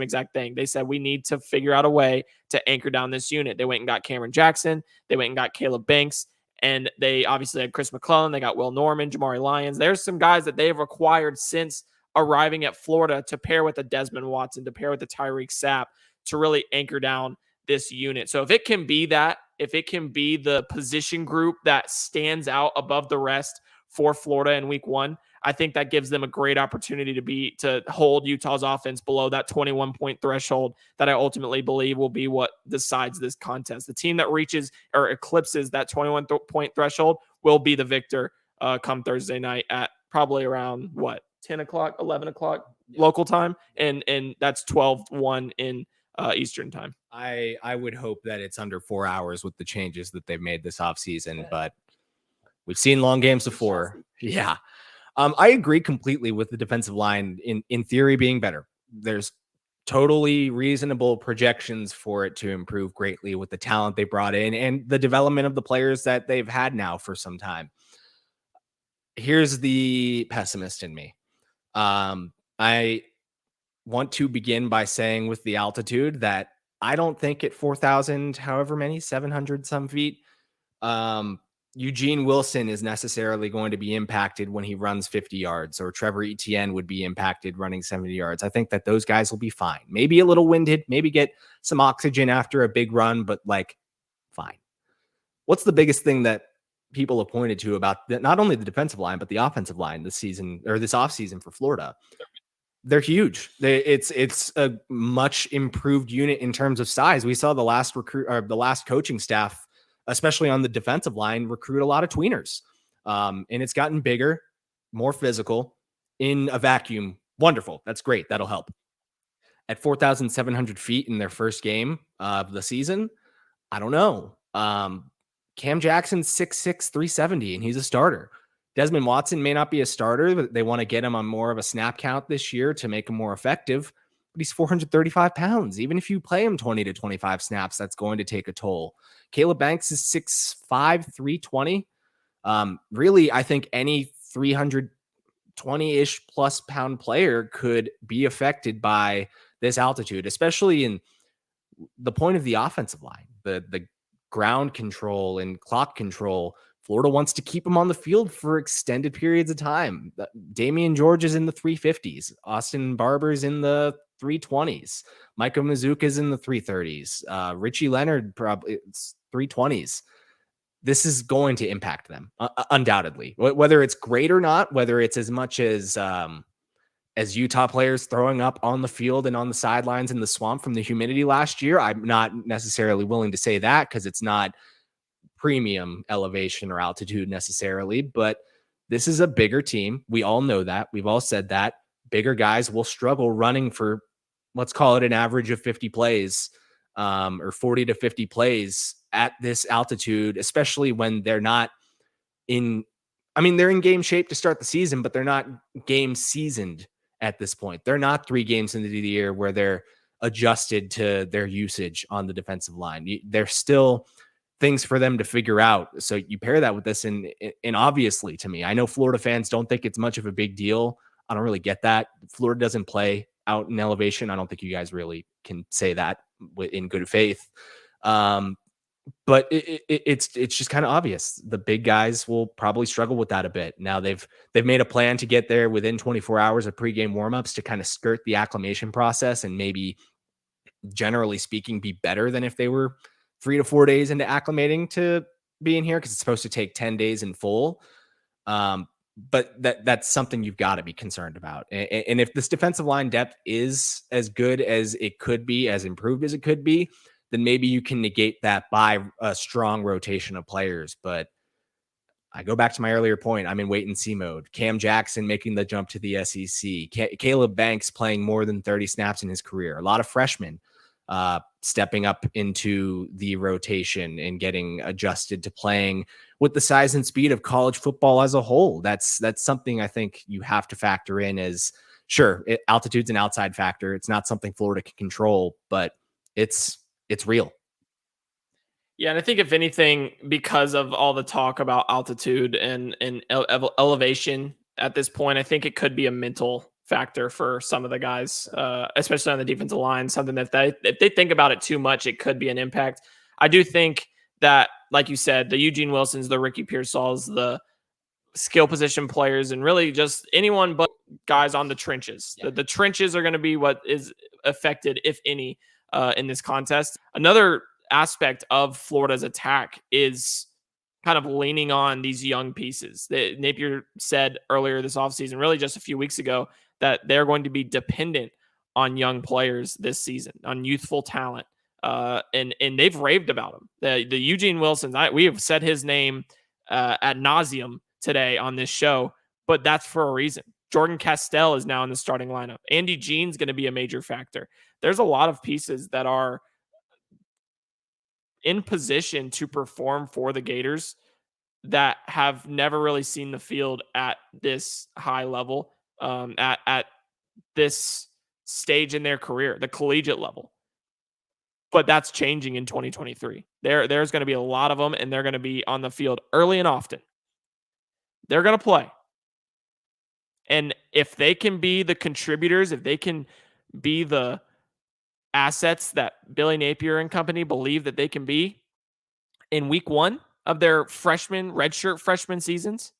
Speaker 1: exact thing. They said, we need to figure out a way to anchor down this unit. They went and got Cameron Jackson. They went and got Caleb Banks. And they obviously had Chris McClellan. They got Will Norman, Jamari Lyons. There's some guys that they have acquired since arriving at Florida to pair with a Desmond Watson, to pair with the Tyreek Sapp, to really anchor down this unit. So if it can be that, if it can be the position group that stands out above the rest for Florida in week 1, I think that gives them a great opportunity to hold Utah's offense below that 21-point threshold that I ultimately believe will be what decides this contest. The team that reaches or eclipses that 21-point threshold will be the victor come Thursday night at probably around 10 o'clock, 11 o'clock local time. And that's 12-1 in Eastern time.
Speaker 2: I would hope that it's under 4 hours with the changes that they've made this offseason, but we've seen long games before. Yeah. I agree completely with the defensive line in theory being better. There's totally reasonable projections for it to improve greatly with the talent they brought in and the development of the players that they've had now for some time. Here's the pessimist in me. I want to begin by saying with the altitude that I don't think at 4,000, however many, 700 some feet, Eugene Wilson is necessarily going to be impacted when he runs 50 yards, or Trevor Etienne would be impacted running 70 yards. I think that those guys will be fine. Maybe a little winded, maybe get some oxygen after a big run, but fine. What's the biggest thing that people have pointed to about not only the defensive line, but the offensive line this season or this offseason for Florida? They're huge. It's a much improved unit in terms of size. We saw the last coaching staff, especially on the defensive line, recruit a lot of tweeners. And it's gotten bigger, more physical in a vacuum. Wonderful. That's great. That'll help. At 4,700 feet in their first game of the season, I don't know. Cam Jackson's 6'6", 370, and he's a starter. Desmond Watson may not be a starter, but they want to get him on more of a snap count this year to make him more effective. But he's 435 pounds. Even if you play him 20 to 25 snaps, that's going to take a toll. Caleb Banks is 6'5", 320. Really, I think any 320-ish plus pound player could be affected by this altitude, especially in the point of the offensive line, the ground control and clock control. Florida wants to keep him on the field for extended periods of time. Damian George is in the 350s. Austin Barber's in the 320s. Micah Mazuka's in the 330s. Richie Leonard probably it's 320s. This is going to impact them undoubtedly. Whether it's great or not, whether it's as much as Utah players throwing up on the field and on the sidelines in the swamp from the humidity last year, I'm not necessarily willing to say that because it's not premium elevation or altitude necessarily, but this is a bigger team. We all know that. We've all said that. Bigger guys will struggle running for, let's call it an average of 50 plays or 40 to 50 plays at this altitude, especially when they're not they're in game shape to start the season, but they're not game seasoned at this point. They're not 3 games into the year where they're adjusted to their usage on the defensive line. They're still things for them to figure out. So you pair that with this, and obviously to me, I know Florida fans don't think it's much of a big deal. I don't really get that. Florida doesn't play out in elevation. I don't think you guys really can say that in good faith. But it's just kind of obvious. The big guys will probably struggle with that a bit. Now they've made a plan to get there within 24 hours of pregame warmups to kind of skirt the acclimation process and maybe, generally speaking, be better than if they were 3 to 4 days into acclimating to being here, because it's supposed to take 10 days in full. But that's something you've got to be concerned about. And if this defensive line depth is as good as it could be, as improved as it could be, then maybe you can negate that by a strong rotation of players. But I go back to my earlier point. I'm in wait and see mode. Cam Jackson making the jump to the SEC. Caleb Banks playing more than 30 snaps in his career. A lot of freshmen stepping up into the rotation and getting adjusted to playing with the size and speed of college football as a whole. That's something I think you have to factor in. As sure, altitude's an outside factor. It's not something Florida can control, but it's real.
Speaker 1: Yeah, and I think if anything, because of all the talk about altitude and elevation at this point, I think it could be a mental factor for some of the guys, especially on the defensive line. Something that if they think about it too much, it could be an impact. I do think that, like you said, the Eugene Wilsons, the Ricky Pearsalls, the skill position players, and really just anyone but guys on the trenches.
Speaker 2: Yeah.
Speaker 1: The trenches are going to be what is affected, if any, in this contest. Another aspect of Florida's attack is kind of leaning on these young pieces. Napier said earlier this offseason, really just a few weeks ago, that they're going to be dependent on young players this season, on youthful talent. And they've raved about him. The Eugene Wilsons, we have said his name ad nauseum today on this show, but that's for a reason. Jordan Castell is now in the starting lineup. Andy Jean's going to be a major factor. There's a lot of pieces that are in position to perform for the Gators that have never really seen the field at this high level, at this stage in their career, the collegiate level. But that's changing in 2023. There's going to be a lot of them, and they're going to be on the field early and often. They're going to play. And if they can be the contributors, if they can be the assets that Billy Napier and company believe that they can be in week one of their redshirt freshman seasons,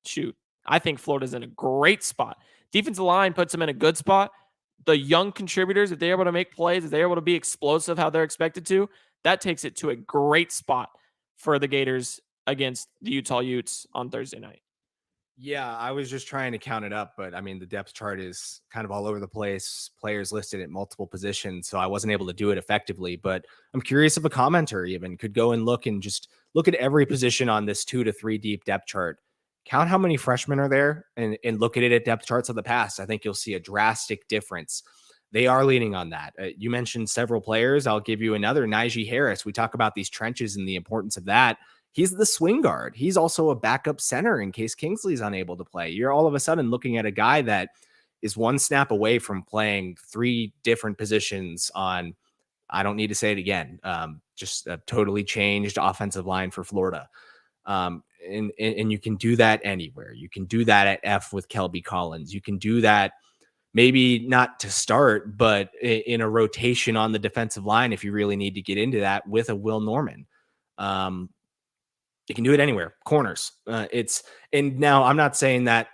Speaker 1: shoot, I think Florida's in a great spot. Defensive line puts them in a good spot. The young contributors, if they're able to make plays, if they're able to be explosive how they're expected to, that takes it to a great spot for the Gators against the Utah Utes on Thursday night.
Speaker 2: Yeah, I was just trying to count it up, but I mean, the depth chart is kind of all over the place, players listed at multiple positions, so I wasn't able to do it effectively. But I'm curious if a commenter even could go and look at every position on this 2 to 3 deep depth chart. Count how many freshmen are there and look at it at depth charts of the past. I think you'll see a drastic difference. They are leaning on that. You mentioned several players. I'll give you another, Najee Harris. We talk about these trenches and the importance of that. He's the swing guard. He's also a backup center in case Kingsley's unable to play. You're all of a sudden looking at a guy that is one snap away from playing 3 different positions on, I don't need to say it again, just a totally changed offensive line for Florida. And you can do that anywhere. You can do that at F with Kelby Collins. You can do that maybe not to start, but in a rotation on the defensive line if you really need to get into that with a Will Norman. You can do it anywhere. Corners. And now I'm not saying that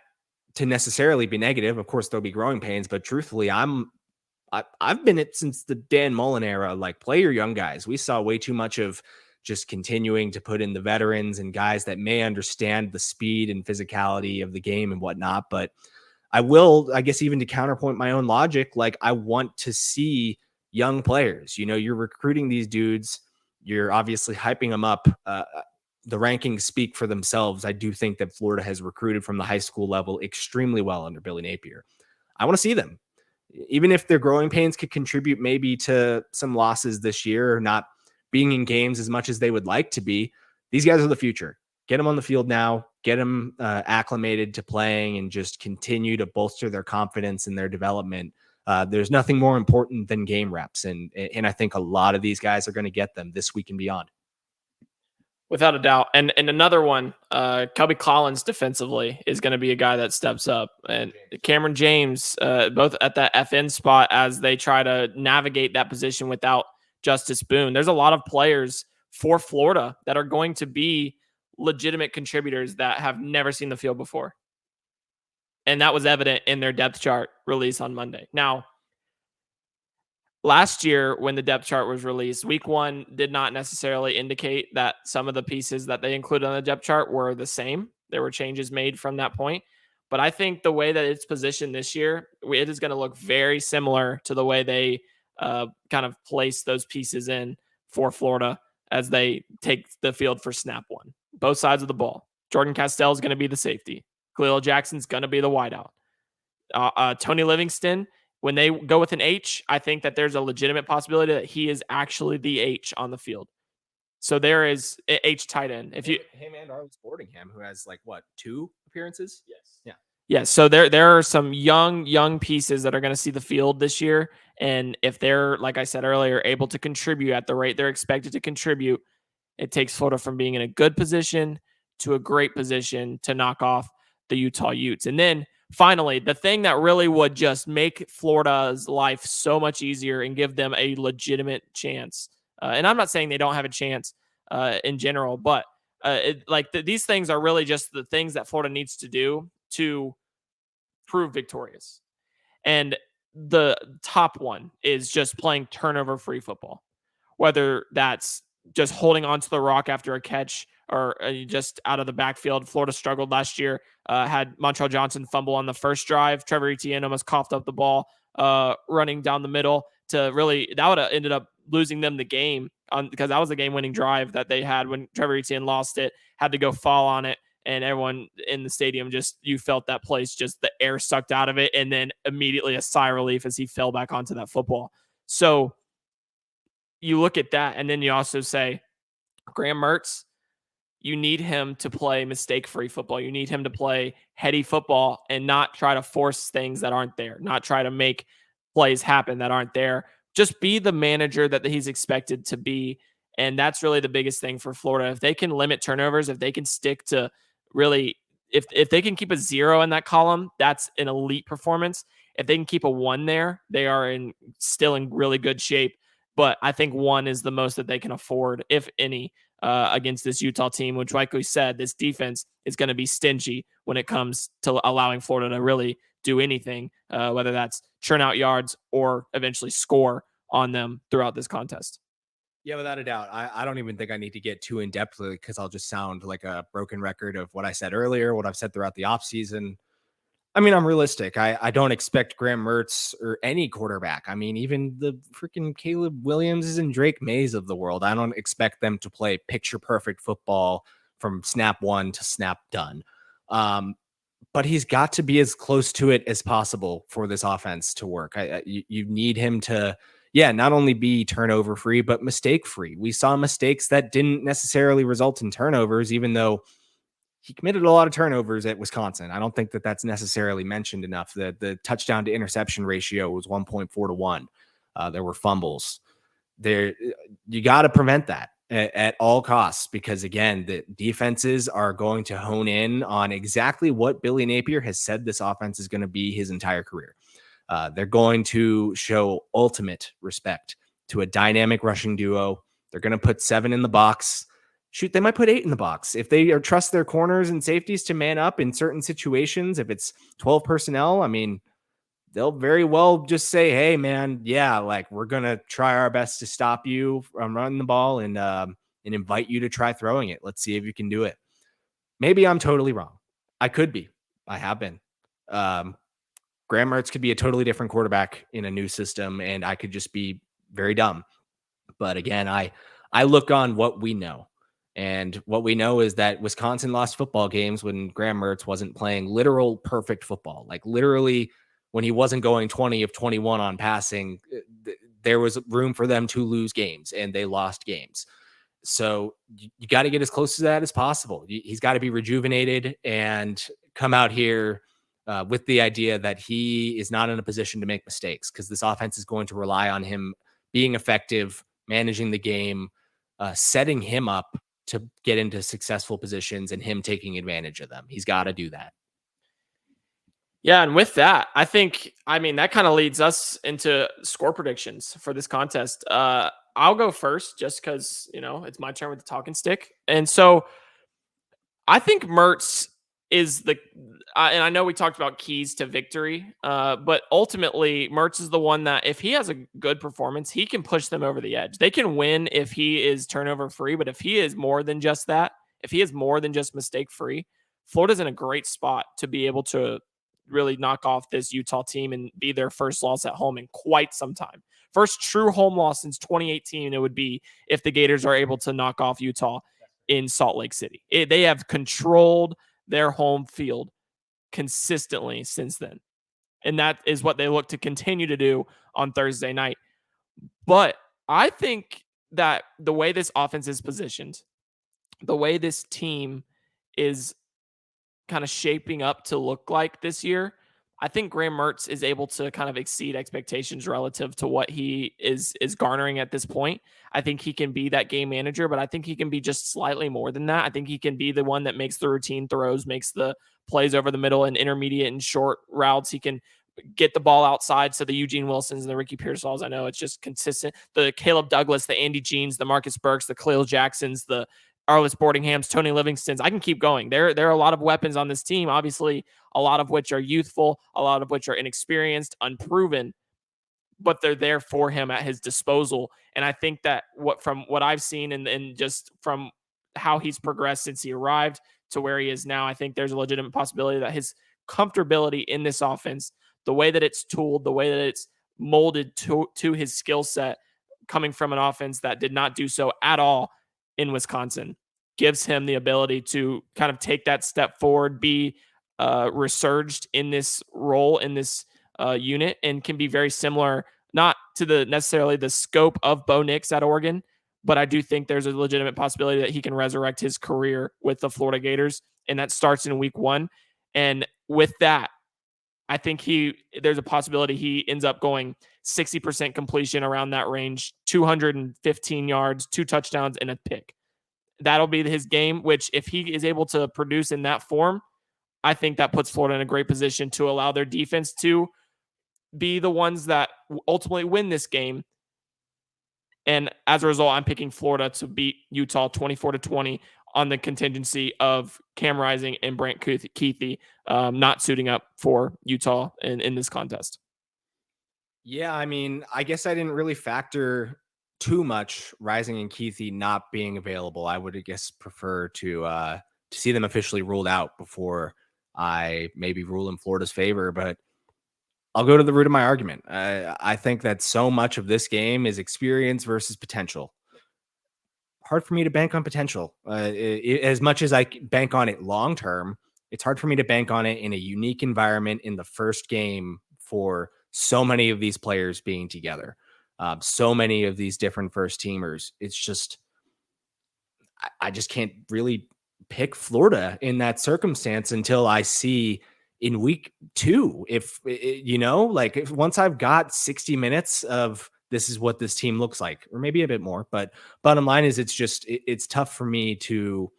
Speaker 2: to necessarily be negative. Of course, there'll be growing pains, but truthfully, I've been it since the Dan Mullen era. Like, play your young guys. We saw way too much of just continuing to put in the veterans and guys that may understand the speed and physicality of the game and whatnot. But I guess even to counterpoint my own logic, like, I want to see young players. You're recruiting these dudes. You're obviously hyping them up. The rankings speak for themselves. I do think that Florida has recruited from the high school level extremely well under Billy Napier. I want to see them. Even if their growing pains could contribute maybe to some losses this year or not being in games as much as they would like to be, these guys are the future. Get them on the field now, get them acclimated to playing, and just continue to bolster their confidence and their development. There's nothing more important than game reps. And I think a lot of these guys are going to get them this week and beyond.
Speaker 1: Without a doubt. And another one, Kelby Collins defensively is going to be a guy that steps up. And Cameron James, both at that FN spot as they try to navigate that position without Justice Boone. There's a lot of players for Florida that are going to be legitimate contributors that have never seen the field before. And that was evident in their depth chart release on Monday. Now, last year, when the depth chart was released, week one did not necessarily indicate that some of the pieces that they included on the depth chart were the same. There were changes made from that point. But I think the way that it's positioned this year, it is going to look very similar to the way they kind of place those pieces in for Florida as they take the field for snap one. Both sides of the ball. Jordan Castell is going to be the safety. Khalil Jackson's going to be the wideout. Tony Livingston, when they go with an H, I think that there's a legitimate possibility that he is actually the H on the field. So there is H tight end. If you
Speaker 2: him and Arlis Boardingham, who has like what, 2 appearances?
Speaker 1: Yes. Yeah. Yeah. So there are some young pieces that are going to see the field this year. And if they're, like I said earlier, able to contribute at the rate they're expected to contribute, it takes Florida from being in a good position to a great position to knock off the Utah Utes. And then finally, the thing that really would just make Florida's life so much easier and give them a legitimate chance. And I'm not saying they don't have a chance in general, but these things are really just the things that Florida needs to do to prove victorious. And the top one is just playing turnover-free football, whether that's just holding onto the rock after a catch or just out of the backfield. Florida struggled last year, had Montrell Johnson fumble on the first drive. Trevor Etienne almost coughed up the ball running down the middle to really, that would have ended up losing them the game because that was the game-winning drive that they had when Trevor Etienne lost it, had to go fall on it. And everyone in the stadium you felt that place, just the air sucked out of it. And then immediately a sigh of relief as he fell back onto that football. So you look at that, and then you also say, Graham Mertz, you need him to play mistake-free football. You need him to play heady football and not try to force things that aren't there, not try to make plays happen that aren't there. Just be the manager that he's expected to be. And that's really the biggest thing for Florida. If they can limit turnovers, if they can stick to really, if they can keep a 0 in that column, that's an elite performance. If they can keep a 1 there, they are still in really good shape. But I think 1 is the most that they can afford, if any, against this Utah team, which, like we said, this defense is going to be stingy when it comes to allowing Florida to really do anything, whether that's churn out yards or eventually score on them throughout this contest.
Speaker 2: Yeah, without a doubt. I don't even think I need to get too in depth because I'll just sound like a broken record of what I said earlier, what I've said throughout the offseason. I mean, I'm realistic. I don't expect Graham Mertz or any quarterback. I mean, even the freaking Caleb Williamses and Drake Mays of the world, I don't expect them to play picture perfect football from snap 1 to snap done. But he's got to be as close to it as possible for this offense to work. You need him to, not only be turnover free, but mistake free. We saw mistakes that didn't necessarily result in turnovers, even though he committed a lot of turnovers at Wisconsin. I don't think that that's necessarily mentioned enough. The touchdown to interception ratio was 1.4 to 1. There were fumbles. You got to prevent that at all costs, because again, the defenses are going to hone in on exactly what Billy Napier has said this offense is going to be his entire career. They're going to show ultimate respect to a dynamic rushing duo. They're going to put 7 in the box. Shoot, they might put 8 in the box. If they trust their corners and safeties to man up in certain situations, if it's 12 personnel, I mean, they'll very well just say, hey, man, like we're going to try our best to stop you from running the ball and invite you to try throwing it. Let's see if you can do it. Maybe I'm totally wrong. I could be. I have been. Graham Mertz could be a totally different quarterback in a new system, and I could just be very dumb. But again, I look on what we know. And what we know is that Wisconsin lost football games when Graham Mertz wasn't playing literal perfect football. Like literally when he wasn't going 20 of 21 on passing, there was room for them to lose games, and they lost games. So you got to get as close to that as possible. He's got to be rejuvenated and come out here with the idea that he is not in a position to make mistakes, because this offense is going to rely on him being effective, managing the game, setting him up to get into successful positions and him taking advantage of them. He's got to do that.
Speaker 1: Yeah, and with that, that kind of leads us into score predictions for this contest. I'll go first just because, it's my turn with the talking stick. And so I think Mertz is and I know we talked about keys to victory, but ultimately Mertz is the one that if he has a good performance, he can push them over the edge. They can win if he is turnover free, but if he is more than just that, if he is more than just mistake free, Florida's in a great spot to be able to really knock off this Utah team and be their first loss at home in quite some time. First true home loss since 2018 it would be if the Gators are able to knock off Utah. in Salt Lake City. They have controlled their home field consistently since then. And that is what they look to continue to do on Thursday night. But I think that the way this offense is positioned, the way this team is kind of shaping up to look like this year, I think Graham Mertz is able to kind of exceed expectations relative to what he is garnering at this point. I think he can be that game manager, but I think he can be just slightly more than that. I think he can be the one that makes the routine throws, makes the plays over the middle and intermediate and short routes. He can get the ball outside. So the Eugene Wilsons and the Ricky Pearsalls, I know it's just consistent. The Caleb Douglas, the Andy Jeans, the Marcus Burks, the Khalil Jacksons, the Arliss Boardinghams, Tony Livingstons. I can keep going. There are a lot of weapons on this team, obviously, a lot of which are youthful, a lot of which are inexperienced, unproven, but they're there for him at his disposal. And I think that from what I've seen and just from how he's progressed since he arrived to where he is now, I think there's a legitimate possibility that his comfortability in this offense, the way that it's tooled, the way that it's molded to his skill set, coming from an offense that did not do so at all in Wisconsin, gives him the ability to kind of take that step forward, be resurged in this role, in this unit, and can be very similar, not to the necessarily the scope of Bo Nix at Oregon, but I do think there's a legitimate possibility that he can resurrect his career with the Florida Gators, and that starts in week 1. And with that, I think there's a possibility he ends up going 60% completion around that range, 215 yards, 2 touchdowns, and a pick. That'll be his game, which if he is able to produce in that form, I think that puts Florida in a great position to allow their defense to be the ones that ultimately win this game. And as a result, I'm picking Florida to beat Utah 24-20 on the contingency of Cam Rising and Brant Kuithe not suiting up for Utah in this contest.
Speaker 2: Yeah, I mean, I guess I didn't really factor too much Rising and Kuithe not being available. I would, I guess, prefer to see them officially ruled out before I maybe rule in Florida's favor. But I'll go to the root of my argument. I think that so much of this game is experience versus potential. Hard for me to bank on potential. As much as I bank on it long term, it's hard for me to bank on it in a unique environment in the first game for so many of these players being together, so many of these different first teamers. It's just, I just can't really pick Florida in that circumstance until I see in week 2. If like if once I've got 60 minutes of this is what this team looks like, or maybe a bit more, but bottom line is it's tough for me to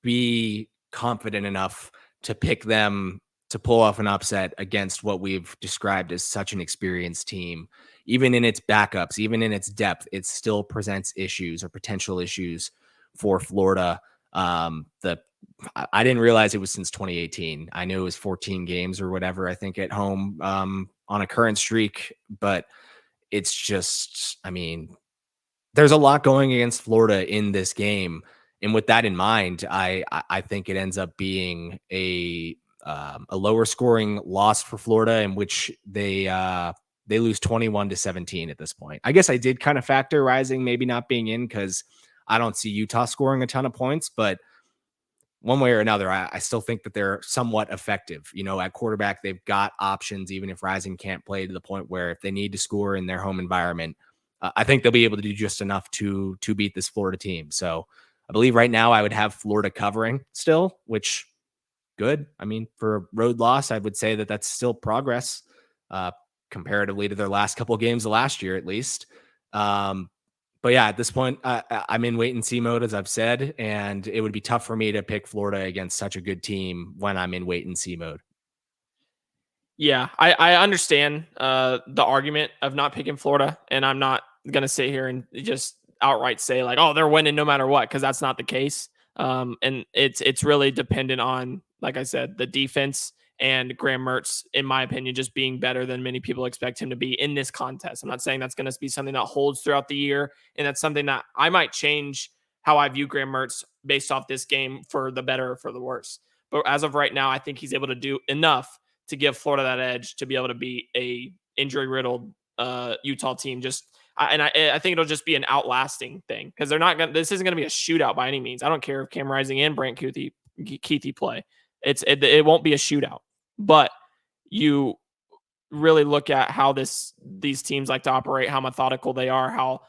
Speaker 2: be confident enough to pick them to pull off an upset against what we've described as such an experienced team. Even in its backups, even in its depth, it still presents issues or potential issues for Florida. I didn't realize it was since 2018. I knew it was 14 games or whatever, I think, at home on a current streak, but it's just, I mean, there's a lot going against Florida in this game. And with that in mind, I think it ends up being a lower scoring loss for Florida, in which they lose 21-17 at this point. I guess I did kind of factor Rising maybe not being in because I don't see Utah scoring a ton of points, but one way or another, I still think that they're somewhat effective. At quarterback, they've got options, even if Rising can't play, to the point where if they need to score in their home environment, I think they'll be able to do just enough to beat this Florida team. So I believe right now I would have Florida covering still, which good. I mean, for a road loss, I would say that that's still progress comparatively to their last couple of games of last year, at least. But yeah, at this point, I'm in wait and see mode, as I've said, and it would be tough for me to pick Florida against such a good team when I'm in wait and see mode.
Speaker 1: Yeah, I understand the argument of not picking Florida, and I'm not going to sit here and just outright say like, oh, they're winning no matter what, because that's not the case. And it's really dependent on, like I said, the defense and Graham Mertz, in my opinion, just being better than many people expect him to be in this contest. I'm not saying that's going to be something that holds throughout the year, and that's something that I might change how I view Graham Mertz based off this game for the better or for the worse. But as of right now, I think he's able to do enough to give Florida that edge to be able to beat a injury riddled Utah team. Just I think it'll just be an outlasting thing because they're not going. This isn't going to be a shootout by any means. I don't care if Cam Rising and Brant Kuithe play. It won't be a shootout, but you really look at how these teams like to operate, how methodical they are, how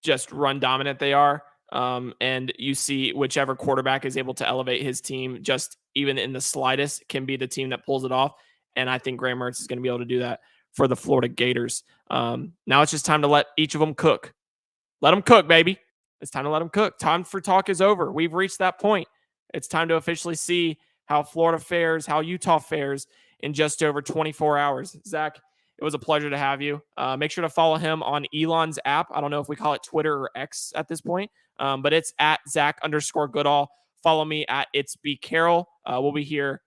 Speaker 1: just run dominant they are. And you see whichever quarterback is able to elevate his team just even in the slightest can be the team that pulls it off. And I think Graham Mertz is going to be able to do that for the Florida Gators. Now it's just time to let each of them cook. Let them cook, baby. It's time to let them cook. Time for talk is over. We've reached that point. It's time to officially see how Florida fares, how Utah fares in just over 24 hours. Zach, it was a pleasure to have you. Make sure to follow him on Elon's app. I don't know if we call it Twitter or X at this point, but it's at Zach_Goodall. Follow me at It's Be Carroll. We'll be here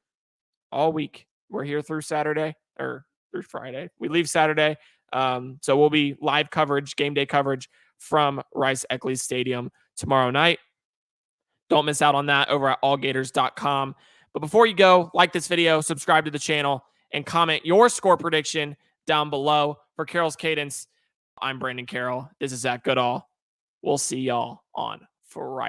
Speaker 1: all week. We're here through Saturday or through Friday. We leave Saturday. So we'll be live coverage, game day coverage from Rice-Eccles Stadium tomorrow night. Don't miss out on that over at allgators.com. But before you go, like this video, subscribe to the channel, and comment your score prediction down below. For Carroll's Cadence, I'm Brandon Carroll. This is Zach Goodall. We'll see y'all on Friday.